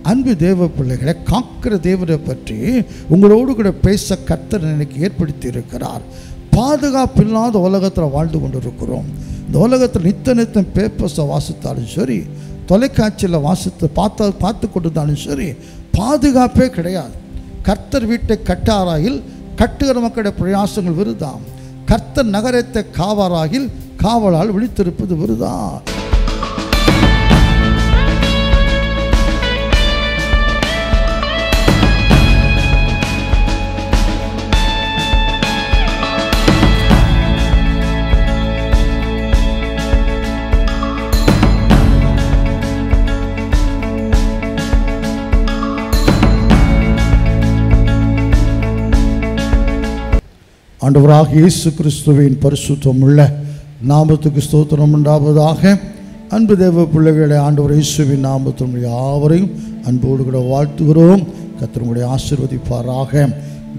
அன்பு தேவ பிள்ளைகளை, காக்கிற தேவரை பற்றி உங்களோடு கூட பேச கர்த்தர் எனக்கு ஏற்படுத்தி இருக்கிறார். பாதுகாப்பில்லாத உலகத்தில் வாழ்ந்து கொண்டு இருக்கிறோம். இந்த உலகத்தில் நித்தம் பேப்பர்ஸை வாசித்தாலும் சரி, தொலைக்காட்சியில் பார்த்து கொண்டிருந்தாலும் சரி, பாதுகாப்பே கிடையாது. கர்த்தர் வீட்டை கட்டாராயில் கட்டுகிற மக்களுடைய பிரயாசங்கள் விருதாம். கர்த்தர் நகரத்தை காவாராயில் காவலால் விழித்திருப்பது விருதா. ஆண்டவராக இயேசு கிறிஸ்துவின் பரிசுத்தமுள்ள நாமத்துக்கு ஸ்தோத்திரம் உண்டாவதாக. அன்பு தேவ பிள்ளைகளை, ஆண்டவர் இயேசுவின் நாமத்தில் யாவரையும் அன்போடு கூட வாழ்த்துகிறோம். கர்த்தர் உங்களை ஆசீர்வதிப்பாராக.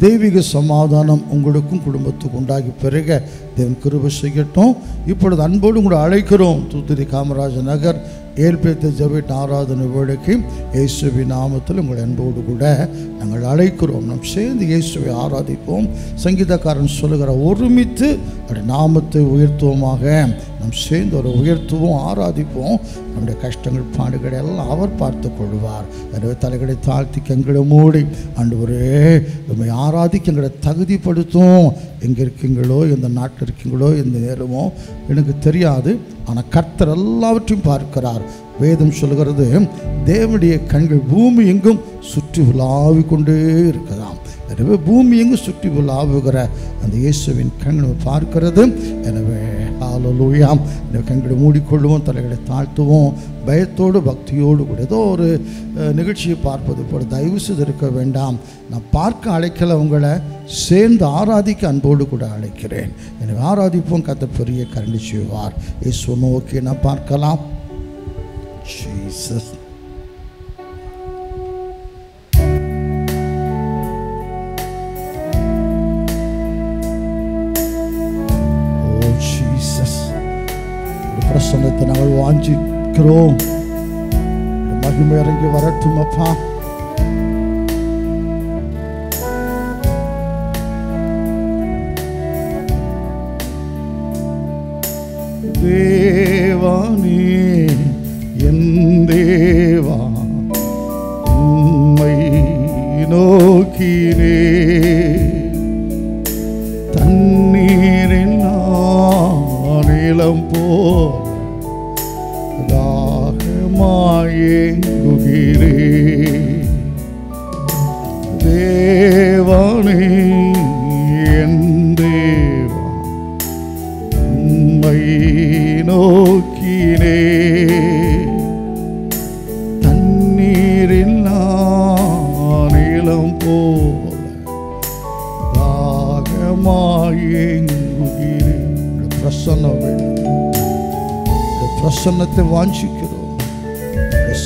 தெய்வீக சமாதானம் உங்களுக்கும் குடும்பத்துக்கு உண்டாகி பெருக தேவன் கிருபை செய்யட்டும். இப்பொழுது அன்போடு கூட அழைக்கிறோம். தூத்துக்குடி காமராஜர் நகர் ஏல்பேத்த ஜெப ஆராதனை வேளைக்கு இயேசுவின் நாமத்தில் உங்கள் அன்போடு கூட நாங்கள் அழைக்கிறோம். நாம் சேர்ந்து இயேசுவை ஆராதிப்போம். சங்கீதக்காரன் சொல்லுகிற ஒருமித்து அப்படி நாமத்தை உயர்த்துவோமாக. நாம் சேர்ந்து ஒரு உயர்த்துவோம், ஆராதிப்போம். நம்முடைய கஷ்டங்கள் பாடுகளை எல்லாம் அவர் பார்த்து கொள்வார். எனவே தலைகளை தாழ்த்தி கண்களை மூடி, ஆண்டவரே நம்மை ஆராதிக்க எங்களை தகுதிப்படுத்தும். எங்கே இருக்கீங்களோ, எந்த நாட்டில் இருக்கீங்களோ, எந்த நேரமோ எனக்கு தெரியாது. ஆனால் கர்த்தர் எல்லாவற்றையும் பார்க்கிறார். வேதம் சொல்கிறது, தேவனுடைய கண்கள் பூமி எங்கும் சுற்றி உலாவி கொண்டே இருக்கலாம். எனவே பூமி எங்கும் சுற்றி உலாவுகிற அந்த இயேசுவின் கண்களை பார்க்கிறது. எனவே ஹல்லேலூயா. இந்த கண்களை மூடிக்கொள்வோம், தலைகளை தாழ்த்துவோம். பயத்தோடு பக்தியோடு கூட ஏதோ ஒரு நிகழ்ச்சியை பார்ப்பது போல தயவு செய்து இருக்க வேண்டாம். நான் பார்க்க அழைக்கல, உங்களை சேர்ந்து ஆராதிக்க அன்போடு கூட அழைக்கிறேன். எனவே ஆராதிப்போம். கர்த்தர் பெரிய கருணை செய்வார். இயேசு நோக்கி நான் பார்க்கலாம். ஜீசஸ் பிரசன்னத்தை நாங்கள் வாஞ்சிக்கிறோம். மகிமை இறங்கி வரட்டும் அப்பா. தேவானே என் தேவா, உம்மை நோக்கினே தண்ணீரில் நானிலம் போல் தாகமாயேங்குகிறே. தேவானே என் தேவா, உம்மை நோக்கினே தண்ணீரில் நானிலம் போல தாகமாயேங்குகிறே. பிரசன்னம் வேண்டும். பிரசன்னத்தை வாஞ்சிக்கிறோம்.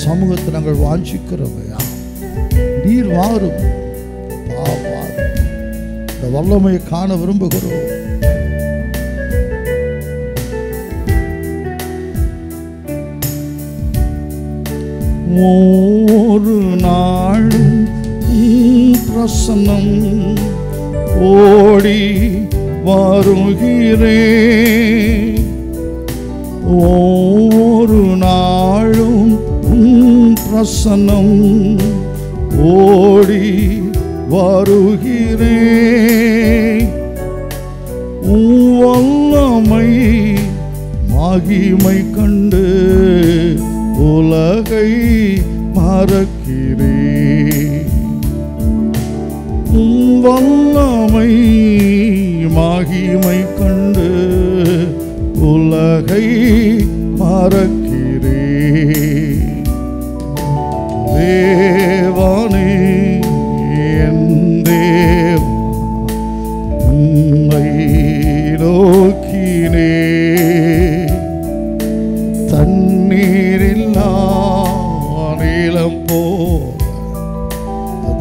சமூகத்தை நாங்கள் வாஞ்சிக்கிறோம். நீர் மாறும், இந்த வல்லமையை காண விரும்புகிறோம். ஒரு நாளும் பிரசன்னம் ஓடி வருகிறேன். ஒரு நாளும் பிரசன்னம் ஓடி வருகிறேன். வல்லமை மகிமை கண்டு உலகை மறக்கிறேன். வல்லமை மகிமை கண்டு உலகை மறக்கிறேன். தேவானே என் தேவா, உம்மை நோக்கினே தண்ணீரில் நானிலம் போல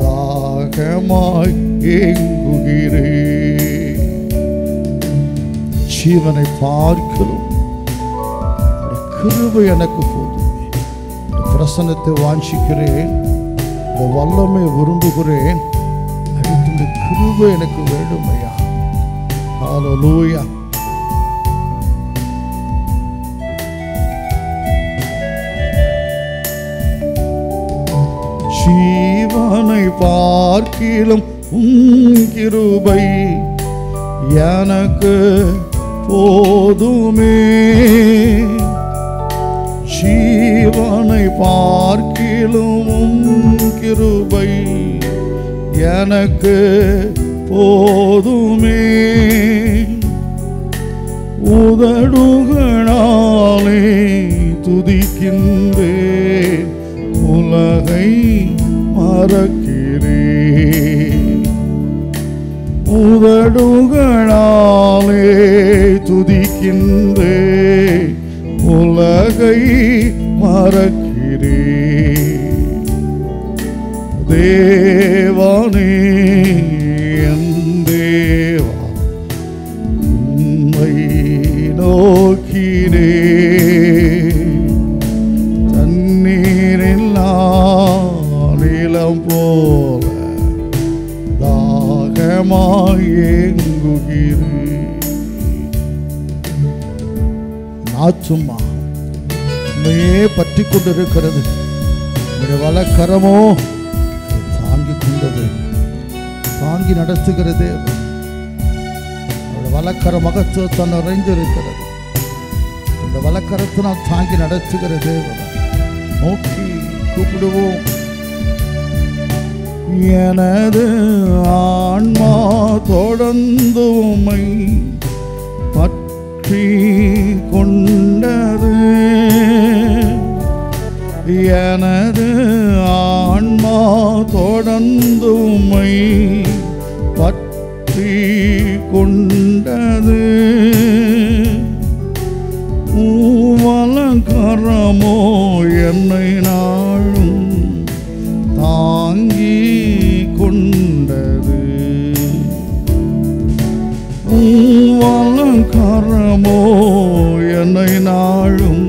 தாகமாய் ஏங்குகிறேன். ஜீவனை பார்க்கிறோம். கிருபை எனக்கு போதும். பிரசன்னத்தை வாஞ்சிக்கிறேன். இந்த வல்லமை விரும்புகிறேன். அடுத்த கிருபை எனக்கு வேண்டும் ஐயா. ஹல்லேலூயா. ஜீவனை பார்க்கிலும் உம் கிருபை எனக்கு போதுமே. ஜீவனை பார்க்கிலும் உம் கிருபை எனக்கு போதுமே. உதடுகளாலே துதிக்கின்றேன், உலகை மறக்கிறேன். உதடுகளாலே துதிக்கின்றேன், உலகை மறக்கிறேன். தேவனே என் தேவா, உம்மை நோக்கினேன். தண்ணீரில்லா நிலம் போல தாகமாய் ஏங்குகிறேன். நாச்சும்மா உண்மையே பற்றி கொண்டிருக்கிறது. உங்களுடைய வலக்கரமோ தாங்கி கொண்டது, தாங்கி நடத்துகிறது. அவருடைய வலக்கர மகத்துவத்தை நிறைந்திருக்கிறது. இந்த வலக்கரத்தினால் தாங்கி நடத்துகிறது. நோக்கி கூப்பிடுவோம். எனது ஆன்மா தொடர்ந்து உம்மை பற்றி கொண்டது. எனது ஆன்மா தொடர்ந்து உம்மை பற்றி கொண்டது. வலக்கரமோ என்னை நாளும் தாங்கி கொண்டது. வலக்கரமோ என்னை நாளும்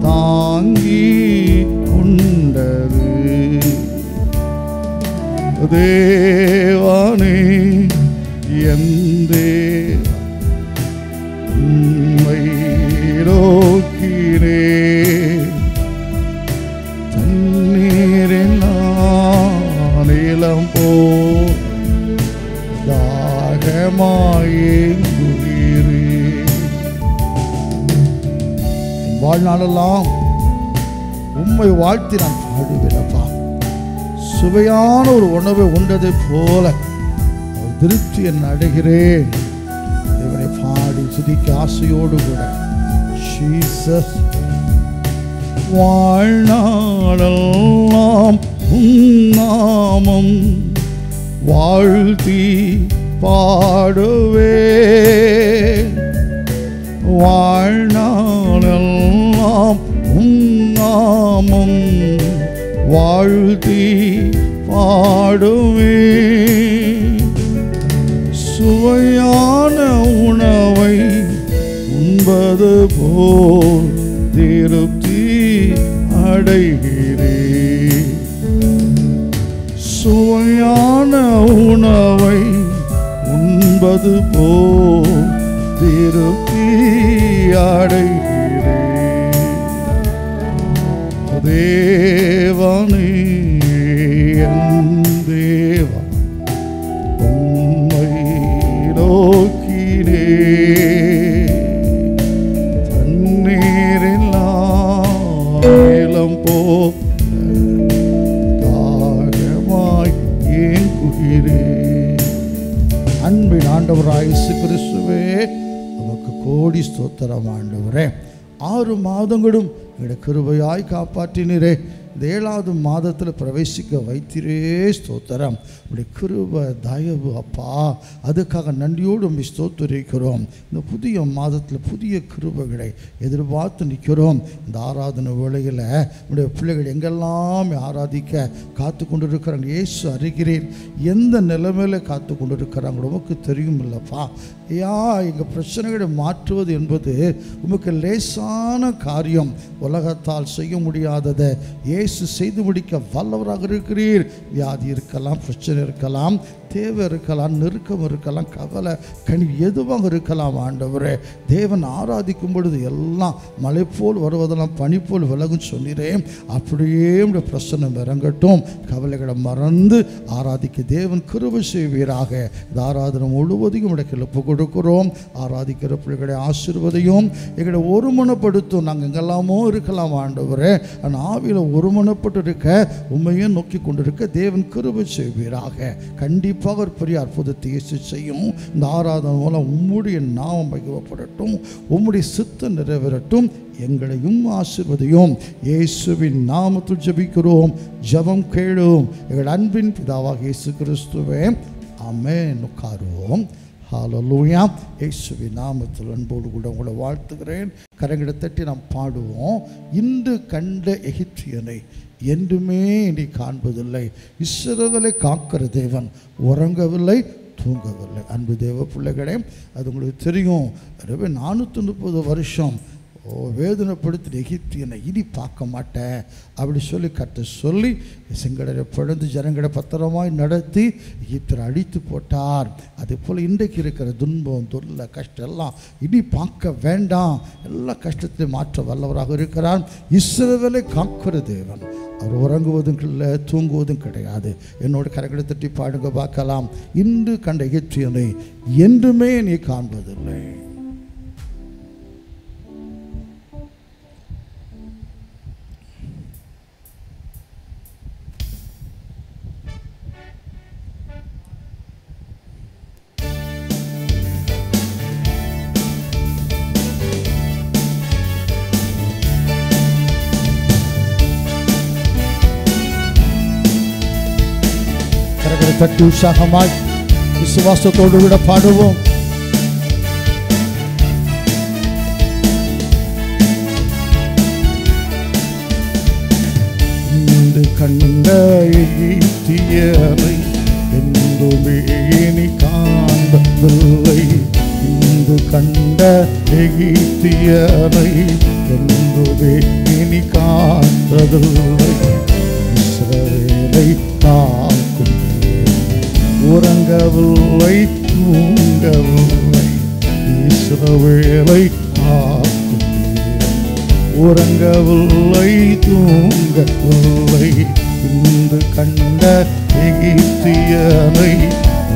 தாங்கி கொண்டது. தேவனே என் தேவா, உம்மை நோக்கினேன். தண்ணீரெல்லாம் நிலம் போல் தாகமாய் ஏங்குகிறேன். வாழ்நாளெல்லாம் உம்மை வாழ்த்தி நான் பாடுவேனப்பா. சுவையான ஒரு உணவை உண்டதை போல ஒரு திருப்தி என் அடைகிறேன். இவனை பாடி சுதிக்க ஆசையோடு கூட ஜீசஸ். வாழ்நாளெல்லாம் உம் நாமம் வாழ்த்தி பாடுவேன். வாழ்நாளெல்லாம் உம் நாமம் வாழ்த்தி பாடுவேன். சுவையான உணவை உண்பது போல் திருப்தி அடைகிறேன். சுவையான உணவை உண்பது போல் திருப்தி அடைகிறேன். தேவனே என் தேவா, உம்மை நோக்கினேன். தண்ணீரெல்லாம் நிலம் போல் தாகமாய் ஏங்குகிறேன். அன்பின் ஆண்டவராய் இயேசு கிறிஸ்துவே, உமக்கு கோடி ஸ்தோத்திரம் ஆண்டவரே. 6 மாதங்களும் எங்களுடைய கிருபையாய் காப்பாற்றினீரே. இந்த 7வது மாதத்தில் பிரவேசிக்க வைத்திரே ஸ்தோத்திரம். உடைய கிருபை தயவு அப்பா, அதுக்காக நன்றியோடு உம்மை ஸ்தோத்திரிக்கிறோம். இந்த புதிய மாதத்தில் புதிய கிருபைகளை எதிர்பார்த்து நிற்கிறோம். இந்த ஆராதனை வேளையில் உடைய பிள்ளைகள் எங்கெல்லாம் ஆராதிக்க காத்து கொண்டிருக்கிறாங்க. இயேசு அறிகிறேன், எந்த நிலைமையில் காத்து கொண்டிருக்கிறாங்க உமக்கு தெரியும் இல்லப்பா. ஐயா, எங்கள் பிரச்சனைகளை மாற்றுவது என்பது உமக்கு லேசான காரியம். உலகத்தால் செய்ய முடியாததை இயேசு செய்து முடிக்க வல்லவராக இருக்கிறீர். வியாதி இருக்கலாம், பிரச்சனை இருக்கலாம், தேவை இருக்கலாம், நெருக்கம் இருக்கலாம், கவலை கனி எதுவாக இருக்கலாம். ஆண்டவரே, தேவன் ஆராதிக்கும் பொழுது எல்லாம் மழை போல் வருவதெல்லாம் பனி போல் விலகும் சொன்னீரேன். அப்படியே உடைய பிரசன்னம் இறங்கட்டும். கவலைகளை மறந்து ஆராதிக்க தேவன் கிருபை செய்வீராக. இந்த ஆராதனை முழுவதையும் உடைய கிளப்பு கொடுக்கிறோம். ஆராதிக்கிற பிள்ளைகளை ஆசீர்வதியும், எங்களை ஒருமனப்படுத்தும். நாங்கள் எங்கெல்லாமோ இருக்கலாம் ஆண்டவரே, ஆனால் ஆவியில் ஒருமனப்பட்டு இருக்க, உண்மையை நோக்கி கொண்டிருக்க தேவன் கிருபை செய்வீராக. கண்டிப்பாக ஒரு பெரிய அற்புதத்தை இயேசு செய்யும். இந்த ஆராதனை மூலம் உம்முடைய நாமம் மகிமைப்படட்டும், உம்முடைய சித்தம் நிறைவேறட்டும். எங்களையும் ஆசீர்வதியும். இயேசுவின் நாமத்தில் ஜெபிக்கிறோம், ஜெபம் கேளும் எங்கள் அன்பின் பிதாவாக இயேசு கிறிஸ்துவே, ஆமென். உட்காருவோம். ஹல்லேலூயா. இயேசுவின் நாமத்தில் அன்போடு கூட உங்களை வாழ்த்துகிறேன். கரங்களை தட்டி நாம் பாடுவோம். இன்று கண்ட எகிப்தியனை என்றுமே இனி காண்பதில்லை. இஸ்ரவேலை காக்கிற தேவன் உறங்கவில்லை, தூங்கவில்லை. அன்பு தேவ பிள்ளைகளே, அது உங்களுக்கு தெரியும். 430 வருஷம் வேதனைப்படுத்தின எகிப்தியனை இனி பார்க்க மாட்டேன் அப்படி சொல்லி சொல்லி செங்கடலை பிளந்து ஜனங்களை பத்திரமாய் நடத்தி எகிப்தியரை அழித்து போட்டார். அதே போல் இன்றைக்கு இருக்கிற துன்பம், தொல்லை, கஷ்டம் எல்லாம் இனி பார்க்க வேண்டாம். எல்லா கஷ்டத்தையும் மாற்ற வல்லவராக இருக்கிறார். இஸ்ரவேலை காக்கிற தேவன். அவர் உறங்குவதும் இல்லை, தூங்குவதும் கிடையாது. என்னோட கரங்களை தட்டி பாடுங்க பார்க்கலாம். இன்று கண்ட எகிப்தியனை என்றுமே நீ காண்பதில்லை. தட்டி உற்சாகமாய் விசுவாசத்தோடு விட பாடுவோம். இன்று கண்ட எகிப்தியரை என்றுமே இனி காண்பதில்லை. இன்று கண்ட எகிப்தியரை என்றுமே இனி காண்பதில்லை. இஸ்ரவேலை காக்கும் உறங்கவில்லை, தூங்கவில்லை. இஸ்ரவேலை காக்கும் உறங்கவில்லை, தூங்கவில்லை. இன்று கண்ட எகிப்தியனை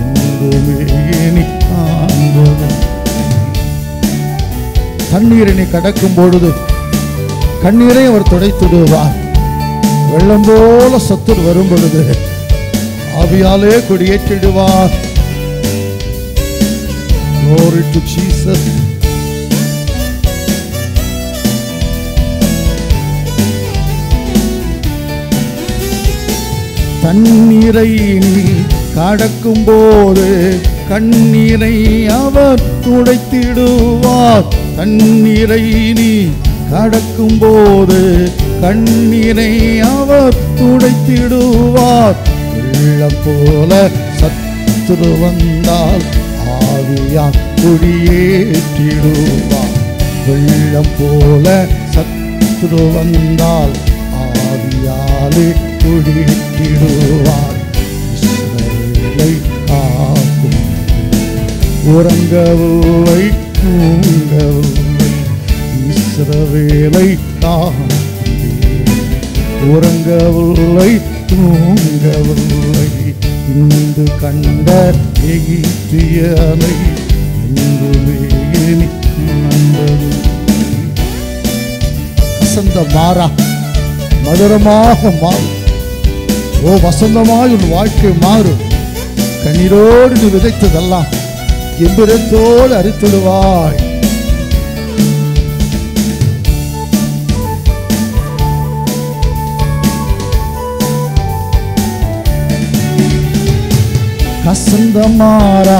என்றுமே இனி காண்பதில்லை. தண்ணீரை கடக்கும் பொழுது கண்ணீரை அவர் துடைத்துடுவார். வெள்ளம் போல சத்துரு வரும் பொழுது ஆவியாலே கொடியேற்றிடுவார். Glory to Jesus. தண்ணீரை கடக்கும் போது கண்ணீரை அவர் துடைத்திடுவார். தண்ணீரை நீ கடக்கும் போது கண்ணீரை அவர் துடைத்திடுவார். வெள்ளம் போல சத்துரு வந்தால் ஆவியா குடியேற்றிடுவார். வெள்ளம் போல சத்துரு வந்தால் ஆவியாலே குடியேற்றிடுவார். இஸ்ரவேலை காக்கும் உறங்கவில்லை, தூங்கவில்லை. இஸ்ரவேலை காக்கும் உறங்கவில்லை, தூங்கவில்லை. இன்று கண்ட எகிப்தியனை என்றுமே இனி காண்பதில்லை. வசந்த மாறா மதுரமாக மாறும். ஓ வசந்தமாய் உன் வாழ்க்கை மாறும். கண்ணீரோடு நீ விதைத்ததெல்லாம் எம்பிரத்தோடு அரித்திடுவாய். கசந்தமாறா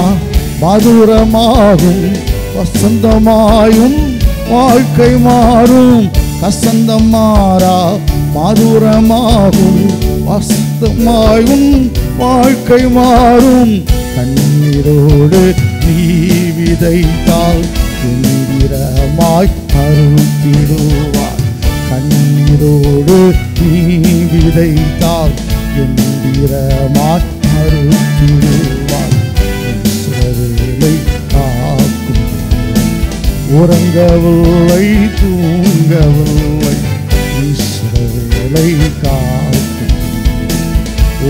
மதுரமாகும், வசந்தமாயும் வாழ்க்கை மாறும். கசந்தமாறா மதுரமாகும், வசந்தமாயும் வாழ்க்கை மாறும். கண்ணீரோடு நீ விதைத்தால் எந்திரமாய் அறுத்திடுவார். கண்ணீரோடு நீ விதைத்தால் எந்திரமாய் அறுத்திடுவார். இஸ்ரவேலை காக்கும் உறங்கவில்லை தூங்கவில்லை. இஸ்ரவேலை காக்கும்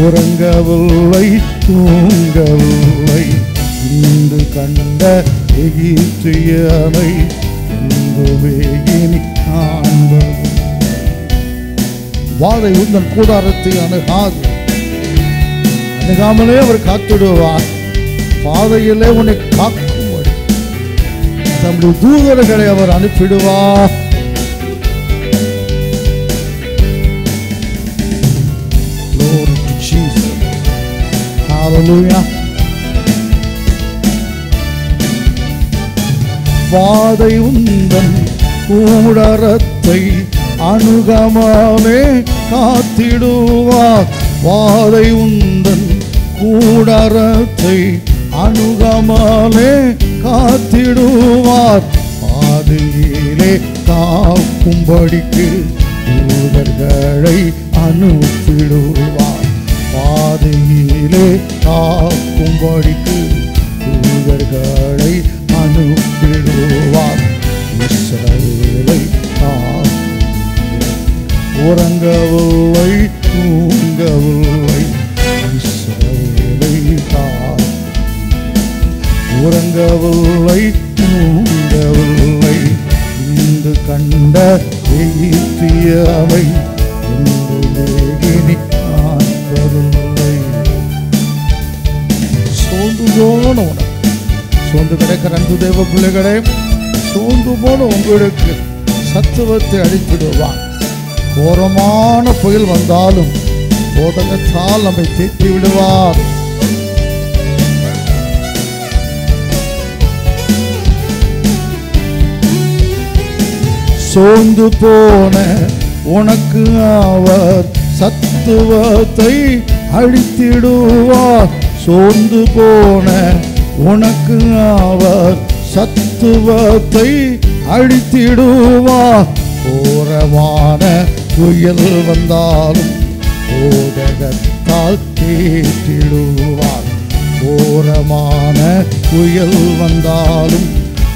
உறங்கவில்லை தூங்கவில்லை. இன்று கண்ட எகிப்தியனை இன்றுமே இனி காண்பது. வாதை உந்தன் கூடாரத்தை அணுகாது, அணுகாமலே அவர் காத்திடுவார். பாதையிலே உன்னை காக்கும்படி தம்முடைய தூதர்களை அவர் அனுப்பிடுவார். Glory to Jesus. Hallelujah. வாதை உந்தன் கூடாரத்தை அணுகாமலே காத்திடுவார். வாதை உந்தன் கூடாரத்தை அணுகாமலே காத்திடுவார். பாதையிலே காக்கும்படிக்கு தூதர்களை அனுப்பிடுவார். பாதையிலே காக்கும்படிக்கு தூதர்களை அனுப்பிடுவார். இஸ்ரவேலை உறங்கவில்லை தூங்கவில்லை. இஸ்ரவேலை உறங்கவில்லை தூங்கவில்லை. இன்று கண்ட எகிப்தியனை இன்றுமே இனி காண்பதில்லை. சோர்ந்து போன உனக்கு, சோர்ந்து கிடக்கிற அன்பு தேவ பிள்ளைகளே, சோர்ந்து போன உங்களுக்கு சத்துவத்தை அளித்திடுவான். கோரமான புயல் வந்தாலும் போதகத்தால் நம்மை தேற்றி விடுவார். சோர்ந்து போன உனக்கு அவர் சத்துவத்தை அளித்திடுவார். சோர்ந்து போன உனக்கு அவர் சத்துவத்தை அளித்திடுவார். கோரமான புயல் வந்தாலும் போதகத்தால் தேற்றிடுவார். கோரமான புயல் வந்தாலும்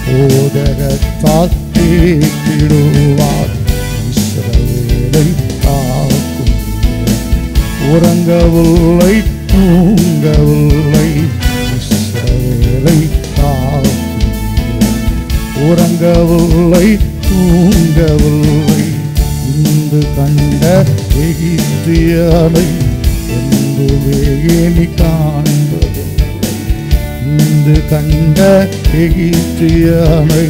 போதகத்தால் தேற்றிடுவார். இஸ்ரவேலை காக்கும் உறங்கவில்லை தூங்கவில்லை. இஸ்ரவேலை காக்கும் உறங்கவில்லை தூங்கவில்லை. இன்று கண்ட எகிப்தியனை என்றுமே இனி காண்பதில்லை. இன்று கண்ட எகிப்தியனை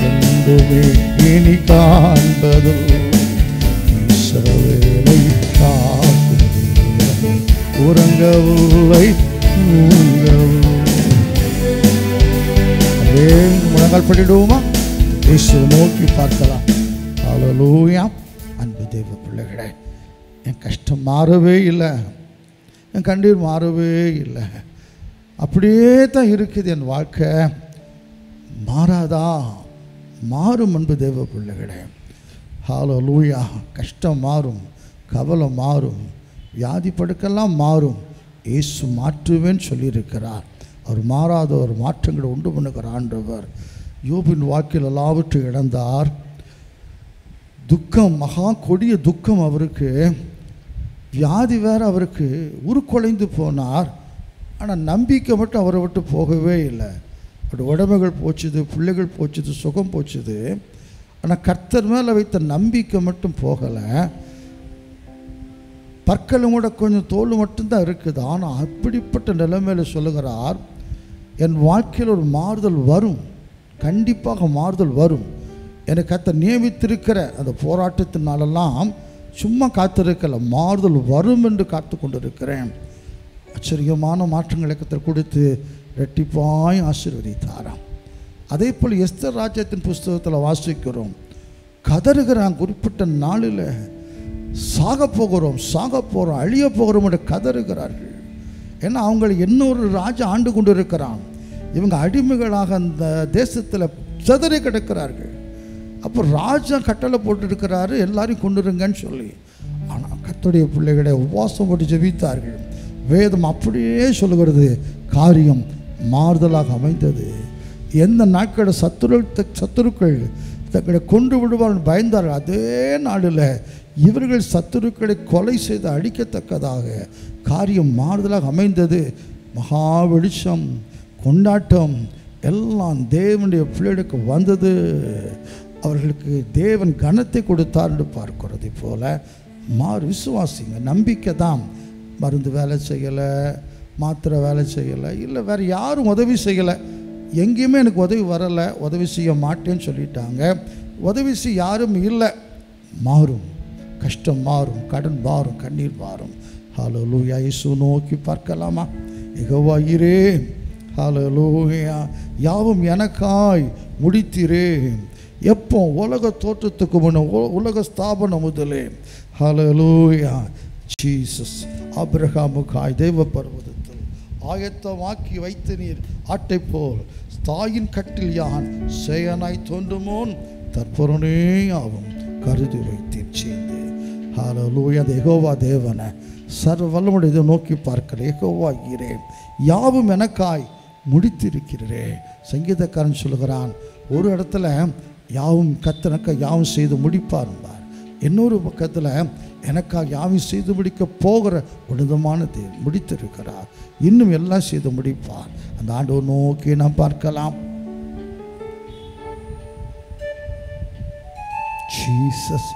என்றுமே இனி காண்பதில்லை. இஸ்ரவேலை காக்கும் உறங்கவில்லை தூங்கவில்லை. முழங்கால் படிடுவோமா? இயேசு நோக்கி பார்க்கலாம். ஹல்லேலூயா. அன்பு தேவ பிள்ளைகளே, என் கஷ்டம் மாறவே இல்லை, என் கண்ணீர் மாறவே இல்லை, அப்படியே தான் இருக்குது என் வாழ்க்கை. மாறாதா? மாறும் அன்பு தேவ பிள்ளைகளே. ஹல்லேலூயா. கஷ்டம் மாறும், கவலை மாறும், வியாதி படுக்கெல்லாம் மாறும். இயேசு மாற்றுவேன்னு சொல்லியிருக்கிறார். அவர் மாறாத ஒரு மாற்றங்களை உண்டு பண்ணுகிற ஆண்டவர். யோபின் வாக்கில் எல்லாவற்றையும் இழந்தார். துக்கம், மகா கொடிய துக்கம் அவருக்கு, வியாதி வேறு அவருக்கு, உருக்குலைந்து போனார். ஆனால் நம்பிக்கை மட்டும் அவரை விட்டு போகவே இல்லை. அவருடைய உடமைகள் போச்சுது, பிள்ளைகள் போச்சுது, சுகம் போச்சுது. ஆனால் கர்த்தர் மேலே வைத்த நம்பிக்கை மட்டும் போகலை. பற்களும் கூட கொஞ்சம் தோல் மட்டும்தான் இருக்குது. ஆனால் அப்படிப்பட்ட நிலைமையில் சொல்லுகிறார், என் வாழ்க்கையில் ஒரு மாறுதல் வரும், கண்டிப்பாக மாறுதல் வரும். எனக்கு கர்த்தர் நியமித்திருக்கிற அந்த போராட்டத்தினாலெல்லாம் சும்மா காத்திருக்கல, மாறுதல் வரும் என்று காத்து கொண்டு இருக்கிறேன். ஆச்சரியமான மாற்றங்களை கர்த்தர் கொடுத்து ரெட்டிப்பாய் ஆசீர்வதித்தாராம். அதே போல் எஸ்தர் ராஜ்யத்தின் புஸ்தகத்தில் வாசிக்கிறோம், கதறுகிறான். குறிப்பிட்ட நாளில் சாக போகிறோம், அழிய போகிறோம் என்று கதறுகிறார்கள். ஏன்னா அவங்களை இன்னொரு ராஜா ஆண்டு கொண்டு இருக்கிறான். இவங்க அடிமைகளாக அந்த தேசத்தில் சிதறி கிடக்கிறார்கள். அப்போ ராஜா கட்டளை போட்டுருக்கிறாரு எல்லாரையும் கொண்டுருங்கன்னு சொல்லி. ஆனால் கர்த்தருடைய பிள்ளைகளை உபவாசம் போட்டு ஜெபித்தார்கள். வேதம் அப்படியே சொல்லுகிறது, காரியம் மாறுதலாக அமைந்தது. எந்த நாட்களில் சத்துருக்கள் தங்களை கொண்டு விடுவார்கள் பயந்தார்கள், அதே நாளில் இவர்கள் சத்துருக்களை கொலை செய்து அழிக்கத்தக்கதாக காரியம் மாறுதலாக அமைந்தது. மகா வெளிச்சம், கொண்டாட்டம் எல்லாம் தேவனுடைய பிள்ளைகளுக்கு வந்தது. அவர்களுக்கு தேவன் கனத்தை கொடுத்தார் என்று பார்க்கிறது போல விசுவாசிங்க. நம்பிக்கை தான். மருந்து வேலை செய்யலை, மாத்திரை வேலை செய்யலை, இல்லை வேறு யாரும் உதவி செய்யலை, எங்கேயுமே எனக்கு உதவி வரலை, உதவி செய்ய மாட்டேன்னு சொல்லிட்டாங்க. உதவி செய்ய யாரும் இல்லை. மாறும், கஷ்டம் மாறும், கடன் மாறும், கண்ணீர் மாறும். ஹல்லேலூயா. இயேசு நோக்கி பார்க்கலாமா? யெகோவா ஈரே, ஹல்லேலூயா, யாவும் எனக்காய் முடித்தீரே. எப்போ? உலக தோற்றத்துக்கு முன்ன, உலக ஸ்தாபனம் முதலே. ஹல்லேலூயா. ஜீசஸ் ஆபிரகாமுக்காய் தேவ பர்வதத்தில் ஆயத்தமாக்கி வைத்து நீர் ஆட்டை போல் தாயின் கட்டில் யான் சேயனாய் தோன்றுமோன் தற்பொருளே ஆகும் கருதி வைத்தீர் சேர்ந்து. ஹல்லேலூயா. அந்த யெகோவா தேவனை சர்வ வல்லமையுடைய இதை நோக்கி பார்க்கிற யெகோவா ஈரே, யாவும் எனக்காய் முடித்திருக்கிறே. சங்கீதக்காரன் சொல்லுகிறான், ஒரு இடத்துல யாவும் கர்த்தனுக்காக யாவும் செய்து முடிப்பார்பார், இன்னொரு பக்கத்தில் எனக்காக யாவும் செய்து முடிக்க போகிற உன்னதமான தேவன் முடித்திருக்கிறார், இன்னும் எல்லாம் செய்து முடிப்பார். அந்த ஆண்டவர் நோக்கி நாம் பார்க்கலாம். ஜீசஸ்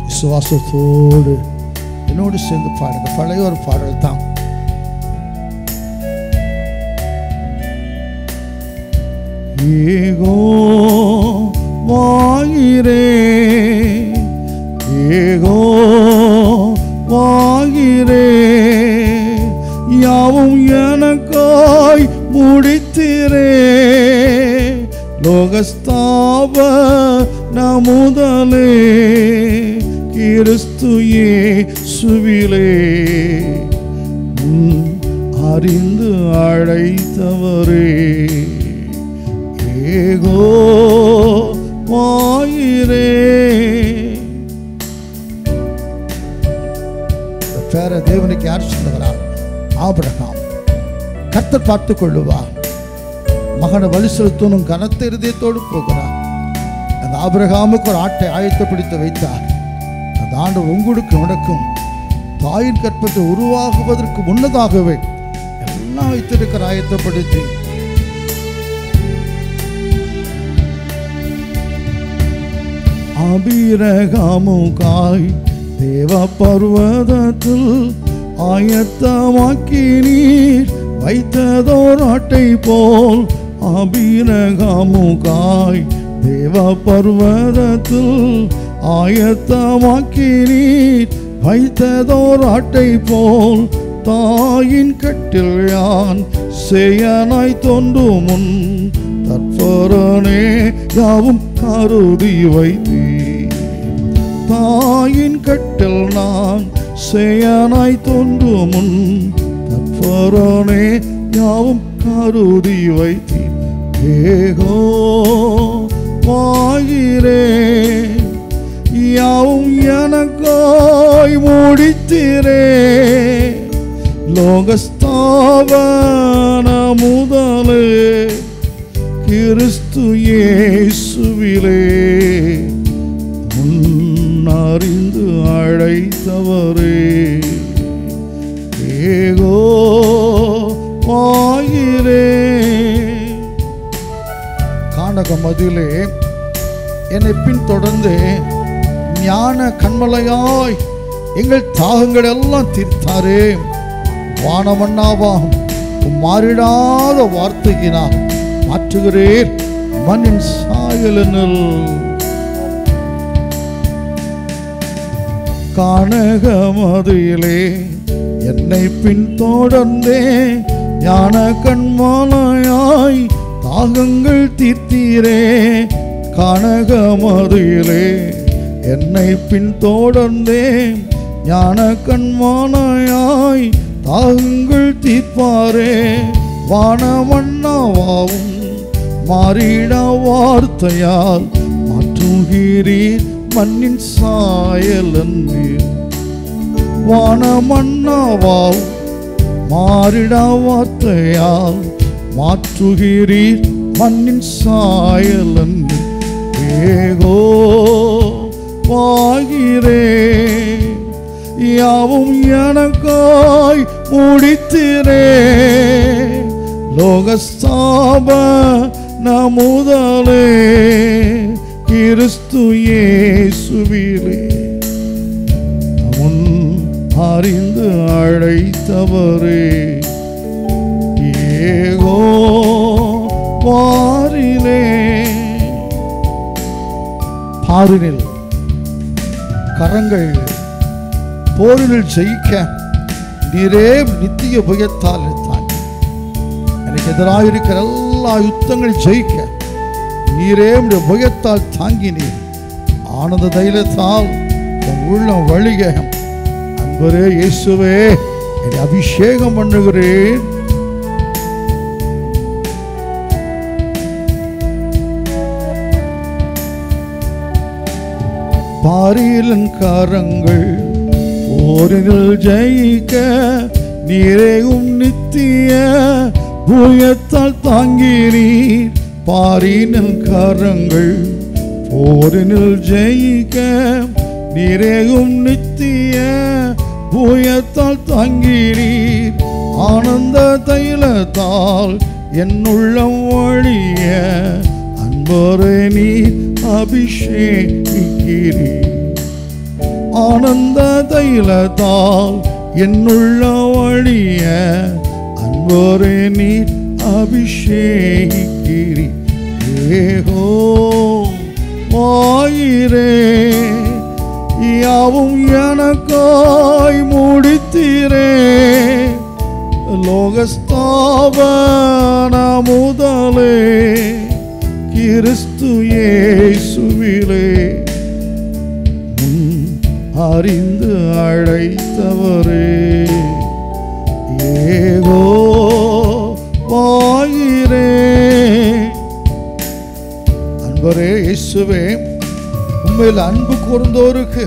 விசுவாசத்தோடு என்னோடு சேர்ந்து பாடுங்க. பழைய ஒரு பாடல் தான். யெகோவாயிரே, யெகோவாயிரே, யாவும் எனக்காய் முடித்தீரே. லோகஸ்தாபன முதலே கிறிஸ்து இயேசுவிலே அறிந்து அழைத்தவரே. யெகோவாயிரே. பேர தேவனுக்கு யார் சொல்லுகிறார்? ஆபிரகாம். கர்த்தர் பார்த்துக் கொள்ளுவார். மகனை வழி செலுத்தணும் கனத்த இருதயத்தோடு போகிறார். அந்த ஆபிரகாமுக்கு ஒரு ஆட்டை ஆயத்தப்படுத்தி வைத்தார். அந்த ஆண்டு உங்களுக்கு உனக்கும் தாயின் கற்பத்தை உருவாகுவதற்கு முன்னதாகவே எல்லாம் வைத்திருக்கிற ஆயத்தப்படுத்தி ஆபிரகாமுக்காய் தேவ பர்வதத்தில் ஆயத்தமாக்கி நீர் வைத்ததோர் ஆட்டை போல். ஆபிரகாமுக்காய் தேவ பர்வதத்தில் ஆயத்தமாக்கி நீர் வைத்ததோர் ஆட்டை போல். தாயின் கட்டில் யான் சேயனாய் தோன்றும் முன் தற்பொருளே யாவும் கருதி வைத்தீர். தாயின் கட்டில் நான் சேயனாய் தோன்றும் முன் தற்பொருளே யாவும் கருதி வைத்தீர். யெகோவாயிரே, யாவும் எனக்காய் முடித்தீரே. லோகஸ்தாபன முதலே கிறிஸ்து இயேசுவிலே அறிந்து அழைத்தவரே. யெகோவாயிரே. கானக மதிலே என்னை பின்தொடர்ந்து ஞான கண்மலையாய் எங்கள் தாகங்கள் எல்லாம் தீர்த்தாரே. வானமன்னாவாம் மாறிடாத வார்த்தையினால் மாற்றுகிறேன் மண்ணின் சாயலினில். கானக மதிலே என்னை பின்தொடர்ந்தே ஞான கண்மலையாய் தாகங்கள் தீர்த்தீரே. கானக மதிலே என்னை பின்தொடர்ந்தே ஞான கண்மானாயாய் தாங்கள் தீர்ப்பாரே. வானமன்னாவாவும் மாறிட வார்த்தையால் மாற்றுகிறீர் மண்ணின் சாயலன்று. வானமன்னாவாவும் மாறிட வார்த்தையால் மாற்றுகிறீர் மண்ணின் சாயலன்று. ஏகோ வாகிறே யாவும் எனக்காய் முடித்திரே. லோகஸ்தாபன முதலே கிறிஸ்து இயேசுவிலே முன் அறிந்து அழைத்தவரே. ஏகோ பாரிலே பாரினில் கரங்கள் போரினில் ஜெயிக்க நீரே நித்திய புயத்தால் தாங்கி எனக்கு எதிராக இருக்கிற எல்லா யுத்தங்களை ஜெயிக்க நீரே புயத்தால் தாங்கினீர். ஆனந்த தைலத்தால் உள்ளம் வழிக. அன்பரே இயேசுவே என்னை அபிஷேகம் பண்ணுகிறேன். பாரியின் கரங்கள் போரினில் ஜெயிக்க நீரேயும் நித்திய புயத்தால் தாங்கினீர். பாரியின் கரங்கள் போரினில் ஜெயிக்க நீரேயும் நித்திய புயத்தால் தாங்கினீர். ஆனந்த தைலத்தால் என்னுள்ளம் வழிய அன்பரே நீர் அபிஷேகிக்கிறீர். ஆனந்த தைலத்தால் என்னுள்ள வழிய அன்பரே நீர் அபிஷேகிக்கிறீர். ஏகோ வாயிரே யாவும் எனக்காய் முடித்திரே. லோகஸ்தாபன முதலே கிறிஸ்து இயேசுவிலே அறிந்து அழைத்தவரே. ஏகோ வாயிரே அன்பரே இயேசுவே உண்மையில் அன்பு கூர்ந்தோருக்கு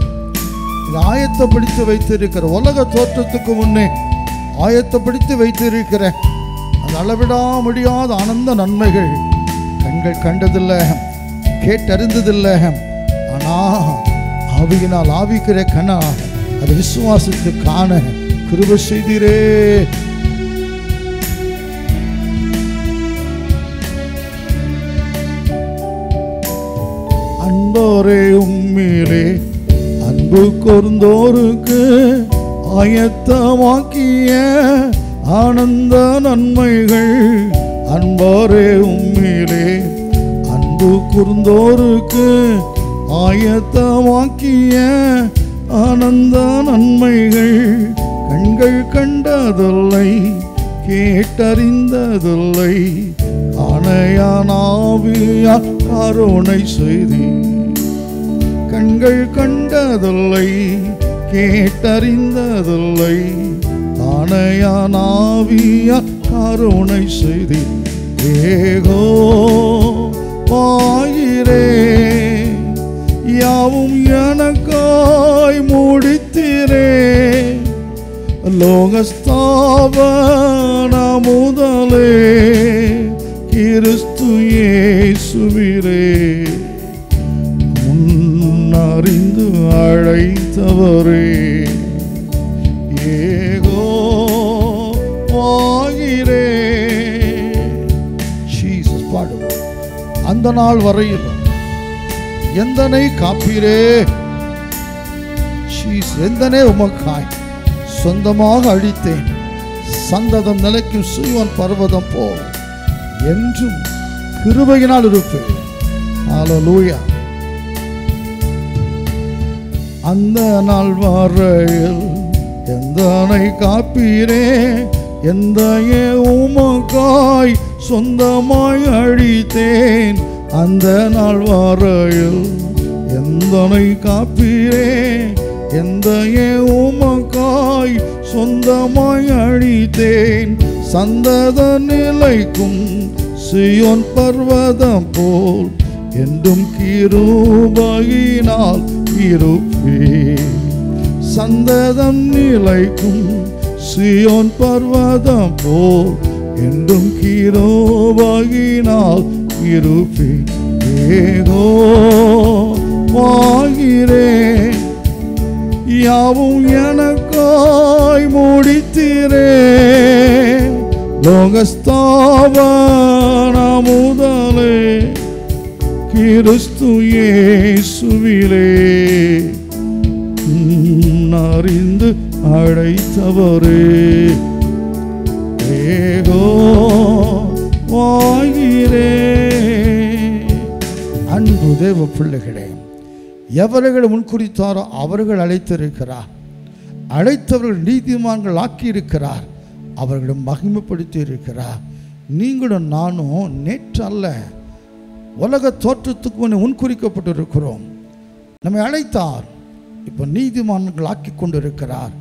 ஆயத்தப்படுத்தி வைத்திருக்கிற உலக தோற்றத்துக்கு முன்னே ஆயத்தப்படுத்தி வைத்திருக்கிற அந்த அளவிடா முடியாத ஆனந்த நன்மைகள் கண்கள் கண்டதில்லை, கேட்டறிந்ததில்லை. ஆனா ஆவியினால் ஆவிக்கிற கண்ணா அது விசுவாசித்து காண கிருபை செய்தீரே. அன்பரே உம்மிலே அன்பு கூர்ந்தோருக்கு ஆயத்தமாக்கிய ஆனந்த நன்மைகள். அன்பரே உம்மிலே அன்பு கூர்ந்தோருக்கு ஆயத்தமாக்கிய ஆனந்த நன்மைகள். கண்கள் கண்டதில்லை, கேட்டறிந்ததில்லை, ஆணையானாவியா கருணை செய்தி. கண்கள் கண்டதில்லை, கேட்டறிந்ததில்லை, ஆணையானாவியா கருணை செய்தி. ஏகோ வாயிரே யாவும் எனக்காய் முடித்திரே. லோகஸ்தாபன முதலே கிறிஸ்து இயேசுவிலே முன்னறிந்து அழைத்தவரே. ஏகோ வாயிரே ஜீசஸ் பாடுவோம். அந்த நாள் வரையிலும் எந்தனை காப்பீரே எந்தனே உமக்காய் சொந்தமாக அழித்தேன். சந்ததம் நிலைக்கும் சீயோன் பர்வதம் போல் என்றும் கிருபையினால் இருப்பேன். ஹல்லேலூயா. அந்த நாள் வரையில் எந்தனை காப்பீரே எந்தையே உமக்காய் சொந்தமாய் அழித்தேன். அந்த நாள் வரையில் எந்தனை காப்பீரே எந்தையே உமக்காய் சொந்தமாய் அழித்தேன். சந்தத நிலைக்கும் சீயோன் பர்வதம் போல் என்றும் கிருபையினால் இருப்பேன். சந்ததம் நிலைக்கும் சீயோன் பர்வதம் போல் என்றும் கிருபையினால் இருப்பேன். ஏகோவாகிறேன் யாவும் எனக்காய் முடித்தீரே. லோகஸ்தாபன முதலே கிறிஸ்து இயேசுவிலே அறிந்து அழைத்தவரே. ஏகோவாகிறே. அன்பு தேவ பிள்ளைகளே, எவர்களை முன்குறித்தாரோ அவர்கள் அழைத்திருக்கிறார். அழைத்தவர்கள் நீதிமான்கள் ஆக்கியிருக்கிறார். அவர்களை மகிமைப்படுத்தி இருக்கிறார். நீங்களும் நானும் நேற்று அல்ல, உலக தோற்றத்துக்கு முன்னே முன்குறிக்கப்பட்டிருக்கிறோம். நம்மை அழைத்தார், இப்போ நீதிமான்கள் ஆக்கி கொண்டு இருக்கிறார்.